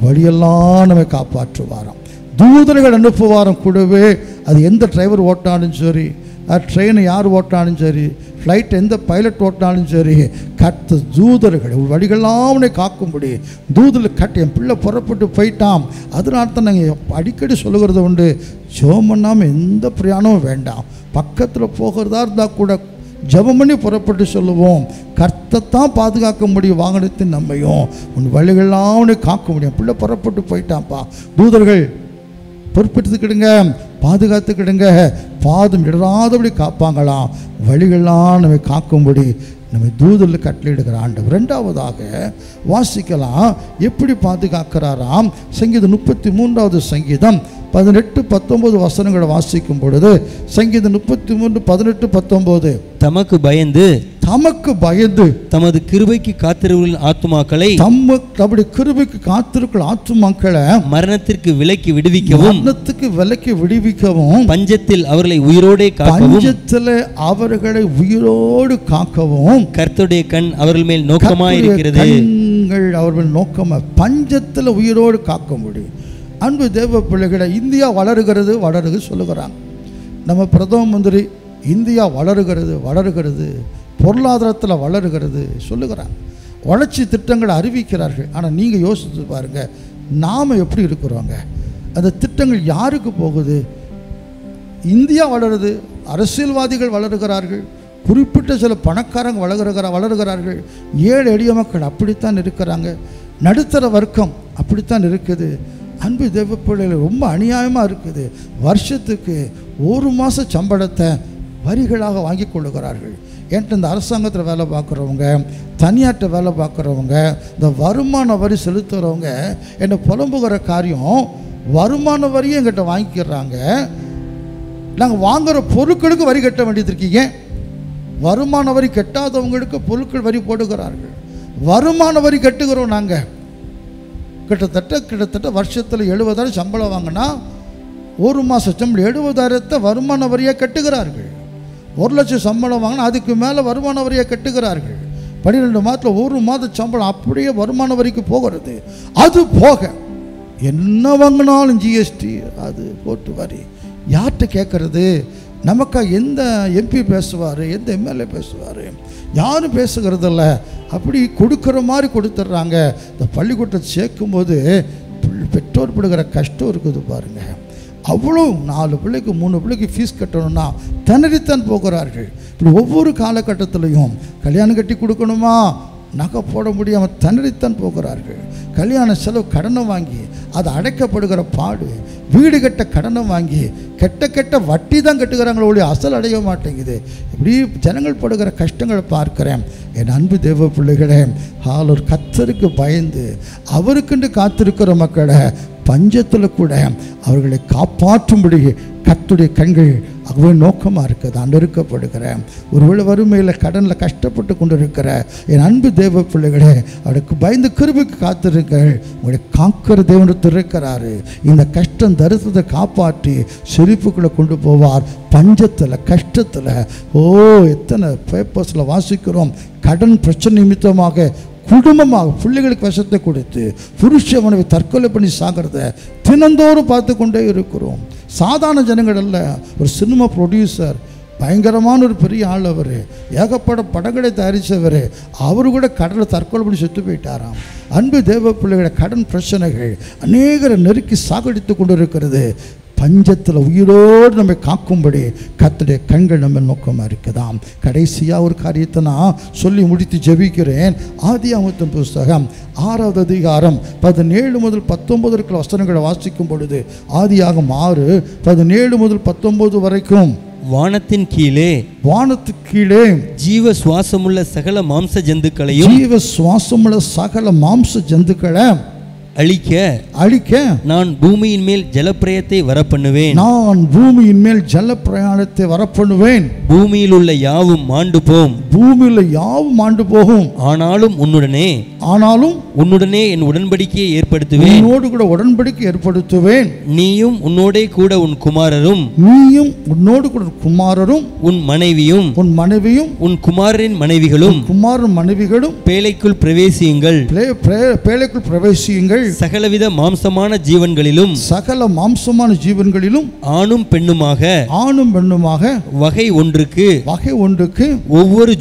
வழியெல்லாம் நம்மை காப்பாற்றுவாராம். தூதர்கள் அனுப்புவாரம் கூடவே. அது எந்த டிரைவர் ஓட்டாலும் சரி, ட்ரெயினை யார் ஓட்டாலும் சரி, ஃப்ளைட் எந்த பைலட் ஓட்டினாலும் சரி, கர்த்தர் தூதர்கள் வழிகள்லாம் அவனை காக்கும்படி தூதர்கள் கட்டி, என் பிள்ளை புறப்பட்டு போயிட்டான். அதனால தான் நாங்கள் அடிக்கடி சொல்லுகிறது உண்டு, ஜெபம் பண்ணாமல் எந்த பிரயாணமும் வேண்டாம். பக்கத்தில் போகிறதா இருந்தால் கூட ஜெபம் பண்ணி புறப்பட்டு சொல்லுவோம். கர்த்தத்தான் பாதுகாக்க முடியும், வாகனத்தின் நம்மையும் உன் வழிகள்லாம் அவனை காக்க முடியும். பிள்ளை புறப்பட்டு போயிட்டான்ப்பா, தூதர்கள் பொறுப்பெடுத்துக்கிடுங்க, பாதுகாத்துக்கிடுங்க, பாதம் இடராதபடி காப்பாங்களாம். வழிகள்லாம் நம்மை காக்கும்படி நம்ம தூதரில் கட்டளையிடுகிற ஆண்டவர். ரெண்டாவதாக வாசிக்கலாம், எப்படி பாதுகாக்கிறாராம். சங்கீதம் 33வது சங்கீதம் 18-19 வசனங்களை வாசிக்கும் பொழுது, சங்கீதம் 33 18-19, தமக்கு பயந்து தமது கிருபைக்கு காத்திருக்கிற ஆத்துமாக்களை தம்முடைய கிருபைக்கு காத்திருக்கிற ஆத்துமாக்களை மரணத்திற்கு விலக்கி விடுவிக்கவும் பஞ்சத்தில் அவர்களை உயிரோடு காக்கவும் கர்த்தருடைய கண் அவர்கள் மேல் நோக்கமாயிருக்கிறது. அவர்கள் நோக்கமா பஞ்சத்தில் உயிரோடு காக்க முடியும். அன்பு தேவ பிள்ளைகளை, இந்தியா வளருகிறது சொல்லுகிறாங்க. நம்ம பிரதம மந்திரி இந்தியா வளருகிறது பொருளாதாரத்தில் வளருகிறது சொல்லுகிறாங்க. வளர்ச்சி திட்டங்களை அறிவிக்கிறார்கள். ஆனால் நீங்கள் யோசித்து பாருங்கள், நாம் எப்படி இருக்கிறோங்க? அந்த திட்டங்கள் யாருக்கு போகுது? இந்தியா வளருது, அரசியல்வாதிகள் வளருகிறார்கள், குறிப்பிட்ட சில பணக்காரங்க வளருகிறார்கள், ஏழை எளிய மக்கள் அப்படித்தான் இருக்கிறாங்க, நடுத்தர வர்க்கம் அப்படித்தான் இருக்குது. அன்பு தேவ பிள்ளைகள், ரொம்ப அநியாயமாக இருக்குது. வருஷத்துக்கு 1 மாத சம்பளத்தை வரிகளாக வாங்கி கொள்ளுகிறார்கள். என்கிட்ட இந்த அரசாங்கத்தில் வேலை பார்க்குறவங்க, தனியார்ட்ட வேலை பார்க்குறவங்க, இந்த வருமான வரி செலுத்துகிறவங்க என்னை புலம்புகிற காரியம், வருமான வரியும் எங்கிட்ட வாங்கிக்கிறாங்க. நாங்கள் வாங்குகிற பொருட்களுக்கு வரி கட்ட வேண்டியது இருக்கீங்க. வருமான வரி கட்டாதவங்களுக்கு பொருட்கள் வரி போடுகிறார்கள். வருமான வரி கட்டுகிறோம் நாங்கள். கிட்டத்தட்ட வருஷத்தில் 70,000 சம்பளம் வாங்கினா 1 மாத சம்பளம் 70,000 வருமான வரியை கட்டுகிறார்கள். 1 லட்சம் சம்பளம் வாங்கினா அதுக்கு மேலே வருமான வரியை கட்டுகிறார்கள். 12 மாதத்தில் 1 மாத சம்பளம் அப்படியே வருமான வரிக்கு போகிறது. அது போக என்ன வாங்கினாலும் ஜிஎஸ்டி அது போட்டு வரி. யார்கிட்ட கேட்கறது? நமக்கா எந்த எம்பி பேசுவார், எந்த எம்எல்ஏ பேசுவார்? யாரும் பேசுகிறதில்ல. அப்படி கொடுக்குற மாதிரி கொடுத்துட்றாங்க. இந்த பள்ளிக்கூட்டத்தை சேர்க்கும்போது பெற்றோர் படுகிற கஷ்டம் இருக்குது பாருங்கள். அவ்வளோ 4 பிள்ளைக்கு 3 பிள்ளைக்கு ஃபீஸ் கட்டணும்னா திணறித்தான் போகிறார்கள். இப்படி ஒவ்வொரு காலகட்டத்திலையும் கல்யாணம் கட்டி கொடுக்கணுமா, நகை போட முடியாமல் திணறித்தான் போகிறார்கள். கல்யாண செலவு கடனை வாங்கி அது அடைக்கப்படுகிற பாடு, வீடு கட்ட கடனை வாங்கி கெட்ட வட்டி தான் கட்டுகிறாங்களோ ஒழிய அசல் அடைய மாட்டேங்குது. இப்படி ஜனங்கள் படுகிற கஷ்டங்களை பார்க்கிறேன். என் அன்பு தேவ பிள்ளைகளே, ஒரு கர்த்தருக்கு பயந்து அவருக்குண்டு காத்திருக்கிற மக்களை பஞ்சத்தில் கூட அவர்களை காப்பாற்றும்படி கர்த்தருடைய கண்கள் அவ்வளோ நோக்கமாக இருக்குது. அண்டிருக்கப்படுகிற ஒருவேளை வறுமையில் கடனில் கஷ்டப்பட்டு கொண்டு இருக்கிற என் அன்பு தேவ பிள்ளைகளே, அவருக்கு பயந்து கிருபைக்கு காத்திருங்கள். உங்களை காக்கிற தேவனத்தில் இருக்கிறாரு. இந்த கஷ்டம் தரிசனத்தை காப்பாற்றி செழிப்புக்குள்ளே கொண்டு போவார். பஞ்சத்தில் கஷ்டத்தில் எத்தனை பேப்பர்ஸில் வாசிக்கிறோம், கடன் பிரச்சனை நிமித்தமாக குடும்பமாக பிள்ளைகளுக்கு விஷத்தை கொடுத்து புருஷ மனைவி தற்கொலை பண்ணி சாகிறத தினந்தோறும் பார்த்து கொண்டே இருக்கிறோம். சாதாரண ஜனங்கள் அல்ல, ஒரு சினிமா ப்ரொடியூசர், பயங்கரமான ஒரு பெரிய ஆள், அவர் ஏகப்பட படங்களை தயாரித்தவர், அவர் கூட கடலில் தற்கொலை பண்ணி செத்து போயிட்டாராம். அன்பு தேவ பிள்ளைகளை, கடன் பிரச்சனைகள் அநேகரை நெருக்கி சாகடித்து கொண்டு இருக்கிறது. பஞ்சத்தில் உயிரோடு நம்மை காக்கும்படி கர்த்தருடைய கண்கள் நம்ம நோக்கமாக இருக்குதாம். கடைசியாக ஒரு காரியத்தை நான் சொல்லி முடித்து ஜெபிக்கிறேன். ஆதியாகமத்தின் புஸ்தகம் 6வது அதிகாரம் 17 முதல் 19 இருக்கிற வசனங்களை வாசிக்கும் பொழுது, ஆதியாகமம் 6 17 முதல் 19 வரைக்கும், வானத்துக்கு கீழே ஜீவ சுவாசமுள்ள சகல மாம்ச ஜந்துக்களை அழிக்க நான் பூமியின் மேல் ஜலப்பிரயத்தை வரப்பண்ணுவேன். பூமியில் உள்ள யாவும் மாண்டு போகும். ஆனாலும் உன்னுடனே என் உடன்படிக்கையை ஏற்படுத்துவேன். நீயும் உன்னோடே கூட உன் குமாரரும் உன் மனைவியும் உன் குமாரரின் மனைவிகளும் பேழைக்குள் பிரவேசியுங்கள். சகலவித மாம்சமான ஜீவன்களிலும் சகல மாம்சமான ஜீவன்களிலும் ஆணும் பெண்ணுமாக வகை ஒன்றுக்கு ஒவ்வொரு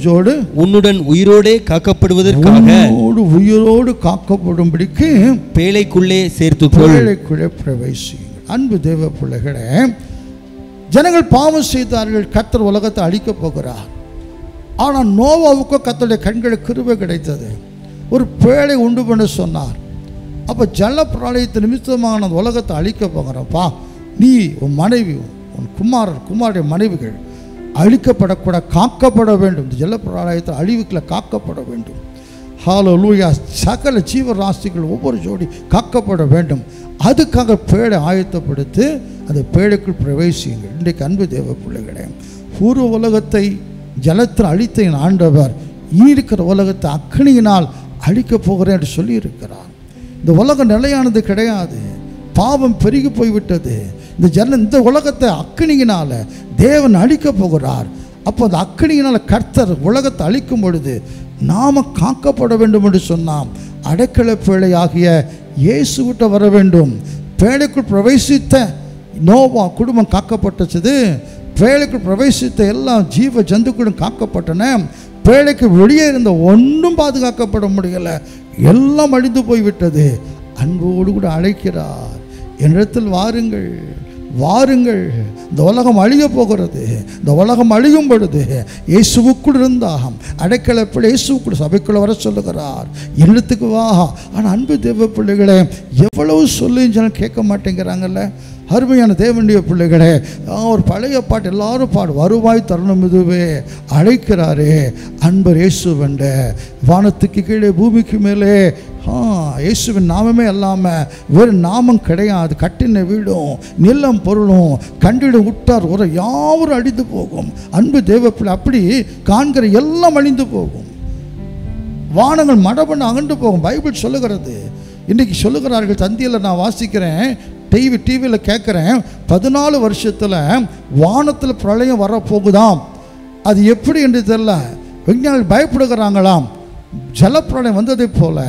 ஜோடு உன்னுடன் உயிரோடே காக்கப்படும்படிக்கு பேழைக்குள்ளே சேர்த்துக்கொள். பிரவேசியுங்கள். அன்பு தேவ பிள்ளைகளே, ஜனங்கள் பாவம் செய்தார்கள், கர்த்தர் உலகத்தை அழிக்கப் போகிறார். ஆனால் நோவாவுக்கோ கர்த்தருடைய கண்களுக்கு கிருபை கிடைத்தது. ஒரு பேழை உண்டு பண்ண சொன்னார். அப்போ ஜல பிரளயத்து நிமித்தமான உலகத்தை அழிக்க போகிறப்பா, நீ உன் மனைவி, உன் குமாருடைய மனைவிகள் அழிக்கப்படக்கூட, காக்கப்பட வேண்டும். இந்த ஜல பிரளயத்தில் அழிவுக்குள்ள காக்கப்பட வேண்டும். ஹல்லேலூயா. சகல ஜீவராசிகள் ஒவ்வொரு ஜோடி காக்கப்பட வேண்டும். அதுக்காக பேழை ஆயத்தப்படுத்தி அந்த பேழைக்குள் பிரவேசியுங்கள். இன்றைக்கு அன்பு தேவ பிள்ளைகளே, பூர்வ உலகத்தை ஜலத்தில் அழித்த என் ஆண்டவர் இனி இருக்கிற உலகத்தை அக்கினியினால் அழிக்கப் போகிறேன் என்று சொல்லி இருக்கிறார். இந்த உலகம் நிலையானது கிடையாது. பாவம் பெருகி போய்விட்டது. இந்த உலகத்தை அக்கினியினால் தேவன் அழிக்கப் போகிறார். அப்போ அந்த அக்கினியினால் கர்த்தர் உலகத்தை அழிக்கும் பொழுது நாம காக்கப்பட வேண்டும் என்று சொன்னாம். அடைக்கல பேழையாகிய இயேசுவிட்ட வர வேண்டும். பேழைக்குள் பிரவேசித்த நோவா குடும்பம் காக்கப்பட்டது. பேழைக்குள் பிரவேசித்த எல்லா ஜீவ ஜந்துக்களும் காக்கப்பட்டன. பேழைக்கு வெளியே இருந்த ஒன்றும் பாதுகாக்கப்பட முடியலை. எல்லாம் அழிந்து போய்விட்டது. அன்போடு கூட அழைக்கிறார், என்னிடத்தில் வாருங்கள், இந்த உலகம் அழிய போகிறது. இந்த உலகம் அழியும் பொழுது இயேசுவுக்குள் இருந்தாம் அடைக்கலப்பில் இயேசுக்குள் சபைக்குள்ள வர சொல்லுகிறார். என்னத்துக்கு வா. ஆனால் அன்பு தேவ பிள்ளைகளே, எவ்வளவு சொல்லுன்னு கேட்க மாட்டேங்கிறாங்கல்ல. அருமையான தேவனுடைய பிள்ளைகளே, ஒரு பழைய பாட்டு எல்லாரும் பாடு, வருவாய் தருணம் இதுவே அழைக்கிறாரே அன்பர் இயேசுவண்ட, வானத்துக்கு கீழே பூமிக்கு மேலே இயேசுவின் நாமமே இல்லாமல் வேறு நாமம் கிடையாது. கட்டின வீடும் நிலம் பொருளும் கண்டிட விட்டார் ஒரு யாவரும் அழிந்து போகும். அன்பு தேவ பிள்ளை, அப்படி காண்கிற எல்லாம் அழிந்து போகும். வானங்கள் மடபண்ண அகன்று போகும். பைபிள் சொல்லுகிறது. இன்றைக்கி சொல்லுகிறார்கள், தந்தியில் நான் வாசிக்கிறேன், டிவியில் கேட்குறேன், 14 வருஷத்தில் வானத்தில் பிரளயம் வரப்போகுதாம். அது எப்படி என்று தெரியல. விஞ்ஞானிகள் பயப்படுகிறாங்களாம். ஜலப்பிரளயம் வந்ததை போல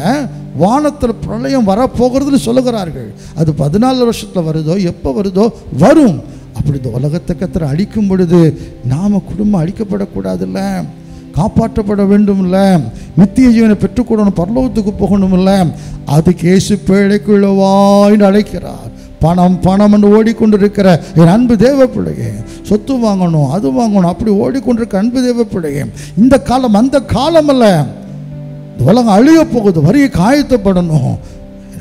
வானத்தில் பிரளயம் வரப்போகிறதுன்னு சொல்லுகிறார்கள். அது 14 வருஷத்தில் வருதோ எப்போ வருதோ வரும். அப்படி இந்த உலகத்தை கர்த்தர் அழிக்கும் பொழுது நாம் குடும்பம் அழிக்கப்படக்கூடாதுல்ல, காப்பாற்றப்பட வேண்டும் இல்லை, நித்திய ஜீவனை பெற்றுக்கொள்ளணும், பரலோகத்துக்கு போகணும் இல்லை. அதுக்கு இயேசு பேழைக்குள்ளவாயின்னு அழைக்கிறார். பணம் என்று ஓடிக்கொண்டிருக்கிற என் அன்பு தேவ பிள்ளையே, சொத்து வாங்கணும், அது வாங்கணும், அப்படி ஓடிக்கொண்டிருக்க அன்பு தேவ பிள்ளையே, இந்த காலம் அந்த காலம் அல்ல. உலகம் அழிய போகுது, வரிய காயத்தப்படணும்.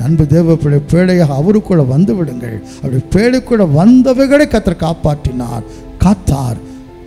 அன்பு தேவ பிள்ளை, பேழையாக அவருக்குள்ள வந்து விடுங்கள். அப்படி பேழைக்குள்ள வந்தவைகளை கர்த்தர் காப்பாற்றினார், காத்தார்.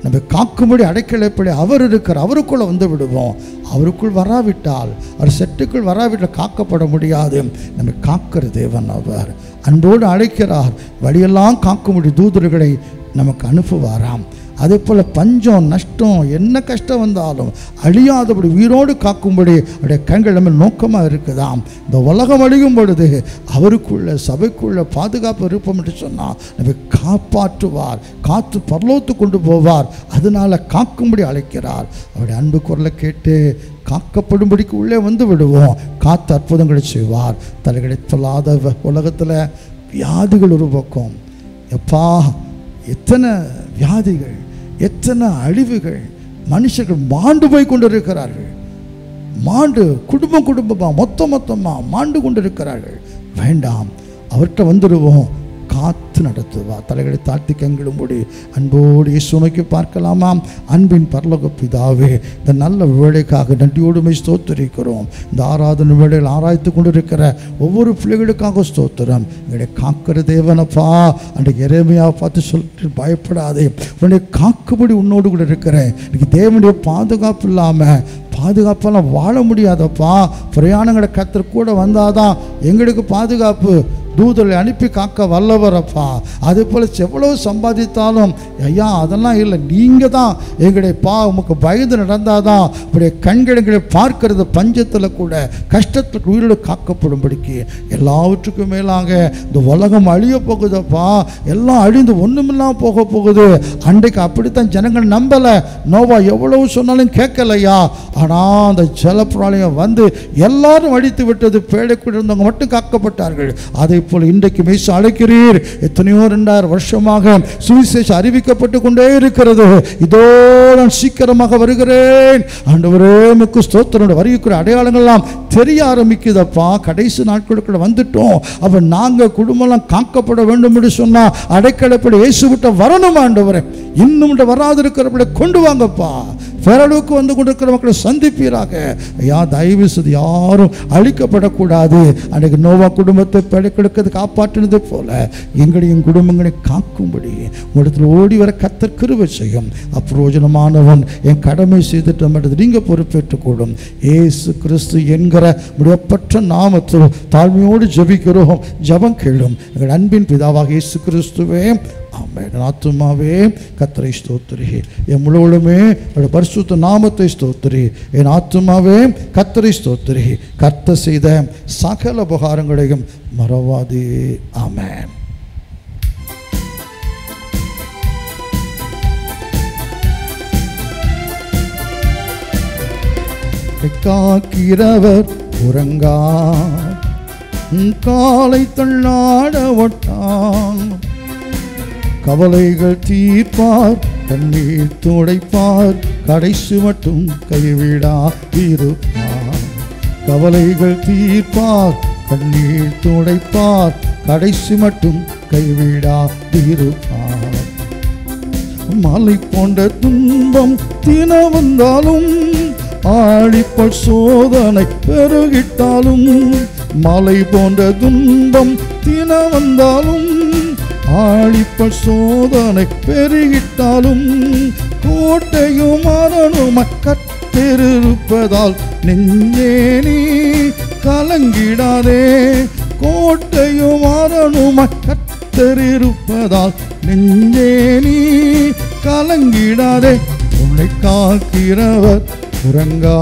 நம்ம காக்கும்படி அடைக்கலைப்படி அவர் இருக்கிற, அவருக்குள்ள வந்து விடுவோம். அவருக்குள் வராவிட்டால், அவர் செட்டுக்குள் வராவிட்டால் காக்கப்பட முடியாது. நம்ம காக்கிற தேவன் அவர். அன்போடு அழைக்கிறார். வழியெல்லாம் காக்கும்படி தூதர்களை நமக்கு அனுப்புவாராம். அதே போல் பஞ்சம் நஷ்டம் என்ன கஷ்டம் வந்தாலும் அழியாதபடி உயிரோடு காக்கும்படி அவருடைய கண்கள் நம்ம நோக்கமாக இருக்குதாம். இந்த உலகம் அழியும் பொழுது அவருக்குள்ள சபைக்குள்ள பாதுகாப்பு இருப்போம் என்று சொன்னால் நம்ம காப்பாற்றுவார், காத்து பரலோகத்து கொண்டு போவார். அதனால காக்கும்படி அழைக்கிறார். அவருடைய அன்பு குரலை கேட்டு காக்கப்படும்படிக்கு உள்ளே வந்து விடுவோம். காத்து அற்புதங்களை செய்வார். தலைகளை சொல்லாத உலகத்தில் வியாதிகள் ஒரு பக்கம், எப்பா எத்தனை வியாதிகள், எத்தனை அழிவுகள், மனுஷர்கள் மாண்டு போய் கொண்டிருக்கிறார்கள். குடும்பமாக மொத்தமாக மாண்டு கொண்டிருக்கிறார்கள். வேண்டாம், அவர்கிட்ட வந்துடுவோம். காத்து நடத்துவா. தலைகளை தாழ்த்தி கண்களும்படி அன்போடு இயேசு நோக்கி பார்க்கலாமாம். அன்பின் பரலோக பிதாவே, இந்த நல்ல வேலைக்காக நன்றியோடுமை ஸ்தோத்திரிக்கிறோம். இந்த ஆராதனை வேளையில் ஆராய்த்து கொண்டிருக்கிற ஒவ்வொரு பிள்ளைகளுக்காக ஸ்தோத்திரம். எங்களை காக்கிற தேவனப்பா, அன்றைக்கு எரேமியாவை பார்த்து சொல்லிட்டு பயப்படாதே, உன்னை காக்கும்படி உன்னோடு கூட இருக்கிறேன். இன்னைக்கு தேவனுடைய பாதுகாப்பு இல்லாமல் பாதுகாப்பெல்லாம் வாழ முடியாதப்பா. பிரயாணங்களை கர்த்தர் கூட வந்தாதான் எங்களுக்கு பாதுகாப்பு. தூதரை அனுப்பி காக்க வல்லவரப்பா. அதே போல் எவ்வளவு சம்பாதித்தாலும் ஐயா அதெல்லாம் இல்லை, நீங்கள் தான் எங்களுடைய உமக்கு பயந்து நடந்தாதான் உடைய கண்கள் எங்களை பார்க்கிறது. பஞ்சத்தில் கூட கஷ்டத்துக்கு உயிரோடு காக்கப்படும்படிக்கு எல்லாவற்றுக்கும் மேலாக இந்த உலகம் அழிய போகுதப்பா. எல்லாம் அழிந்து ஒன்றுமில்லாமல் போக போகுது. அன்றைக்கு அப்படித்தான் ஜனங்கள் நம்பலை. நோவா எவ்வளவு சொன்னாலும் கேட்கலையா. ஆனால் அந்த ஜலப்பிரளயம் வந்து எல்லாரும் அழித்து விட்டது. பேழைக்குள் இருந்தவங்க மட்டும் காக்கப்பட்டார்கள். அதே போல் இன்றைக்கு மேச அழைக்கிறீர். எத்தனையோ 2000 வருஷமாக சுவிசேஷம் அறிவிக்கப்பட்டு கொண்டே இருக்கிறது. இதோ நான் சீக்கிரமாக வருகிறேன். ஆண்டவரே உமக்கு ஸ்தோத்திரம். வருகிற அடையாளங்கள்லாம் தெரிய ஆரம்பிக்குதப்பா. கடைசி நாட்களுக்குள்ள வந்துட்டோம். அப்ப நாங்க குடும்பம் காக்கப்பட வேண்டும் என்று சொன்னா அடைக்கலப்படி இயேசு விட்ட வரணும். ஆண்டவரே இன்னும் வராது இருக்கிறப்பட கொண்டு வாங்கப்பா. பேரளவுக்கு வந்து கொண்டிருக்கிற மக்களை சந்திப்பீராக. ஐயா தயவு செய்து யாரும் அழிக்கப்படக்கூடாது. அன்றைக்கு நோவா குடும்பத்தை பிழைக்கெடுக்கிறது காப்பாற்றினது போல எங்களையும் குடும்பங்களை காக்கும்படி உங்களிடத்தில் ஓடி வர கர்த்தர் கிருபை செய்யும். அப்பிரோஜனமானவன் என் கடமை செய்துட்டோம் என்றது நீங்கள் பொறுப்பேற்றுக்கூடும். இயேசு கிறிஸ்து என்கிற முடியப்பற்ற நாமத்தில் தாழ்மையோடு ஜெபிக்கிறோம். ஜெபம் கேளும். எங்கள் அன்பின் பிதாவாக இயேசு கிறிஸ்துவே ஆமென். ஆத்துமாவே கர்த்தரை ஸ்தோத்திரி. என் முழுவதுமே பரிசுத்த நாமத்தை ஸ்தோத்திரி. என் ஆத்துமாவே கர்த்தரை ஸ்தோத்திரி. கர்த்தர் செய்த சகல உபகாரங்களையும் மறவாதே. ஆமென். காக்கிறவர் உறங்கா காலை தள்ளாட ஒட்டான். கவலைகள் தீர்ப்பார், கண்ணீர் துடைப்பார், கடைசி மட்டும் கைவிடாதிருப்பார். கவலைகள் தீர்ப்பார், கண்ணீர் துடைப்பார், கடைசி மட்டும் கைவிடாதிருப்பார். மலை போன்ற துன்பம் தின வந்தாலும் ஆழிப்பல் சோதனை பெருகிட்டாலும், மலை போன்ற துன்பம் தின வந்தாலும் ஆழிப்பல் சோதனை பெருகிட்டாலும், கோட்டையும் மரணம் கத்திருப்பதால் நெஞ்சே நீ கலங்கிடாதே. கோட்டையும் மரணம் கத்திருப்பதால் நெஞ்சே நீ கலங்கிடாதே. உன்னை காக்கிறவர் உறங்கா,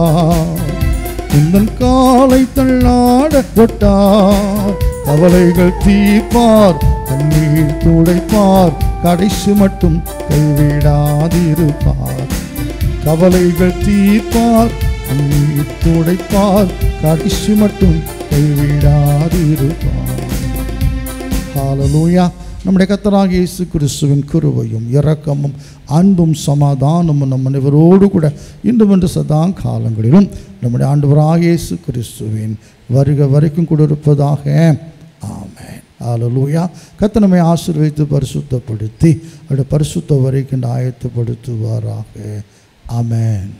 உந்தன் காலை தள்ளாட ஒட்டார். கவலைகள் தீர்ப்பார், கண்ணீர் துடைப்பார், கடைசி மட்டும் கைவிடாதிருப்பார். கவலைகள் தீர்ப்பார், கண்ணீர் துடைப்பார், கடைசி மட்டும் கைவிடாதிருப்பார். ஹல்லேலூயா. நம்முடைய கர்த்தராகிய இயேசு கிறிஸ்துவின் கிருபையும் இரக்கமும் அன்பும் சமாதானமும் நம் அனைவரோடு கூட இன்றும் என்று சதா காலங்களிலும் நம்முடைய ஆண்டவராகிய இயேசு கிறிஸ்துவின் வருக வரைக்கும் கூட இருப்பதாக. ஆமென். ஹல்லேலூயா. கர்த்தர் நம்மை ஆசீர்வதித்து பரிசுத்தப்படுத்தி அவருடைய பரிசுத்த வரைக்கும் ஆயத்தப்படுத்துவாராக. ஆமென்.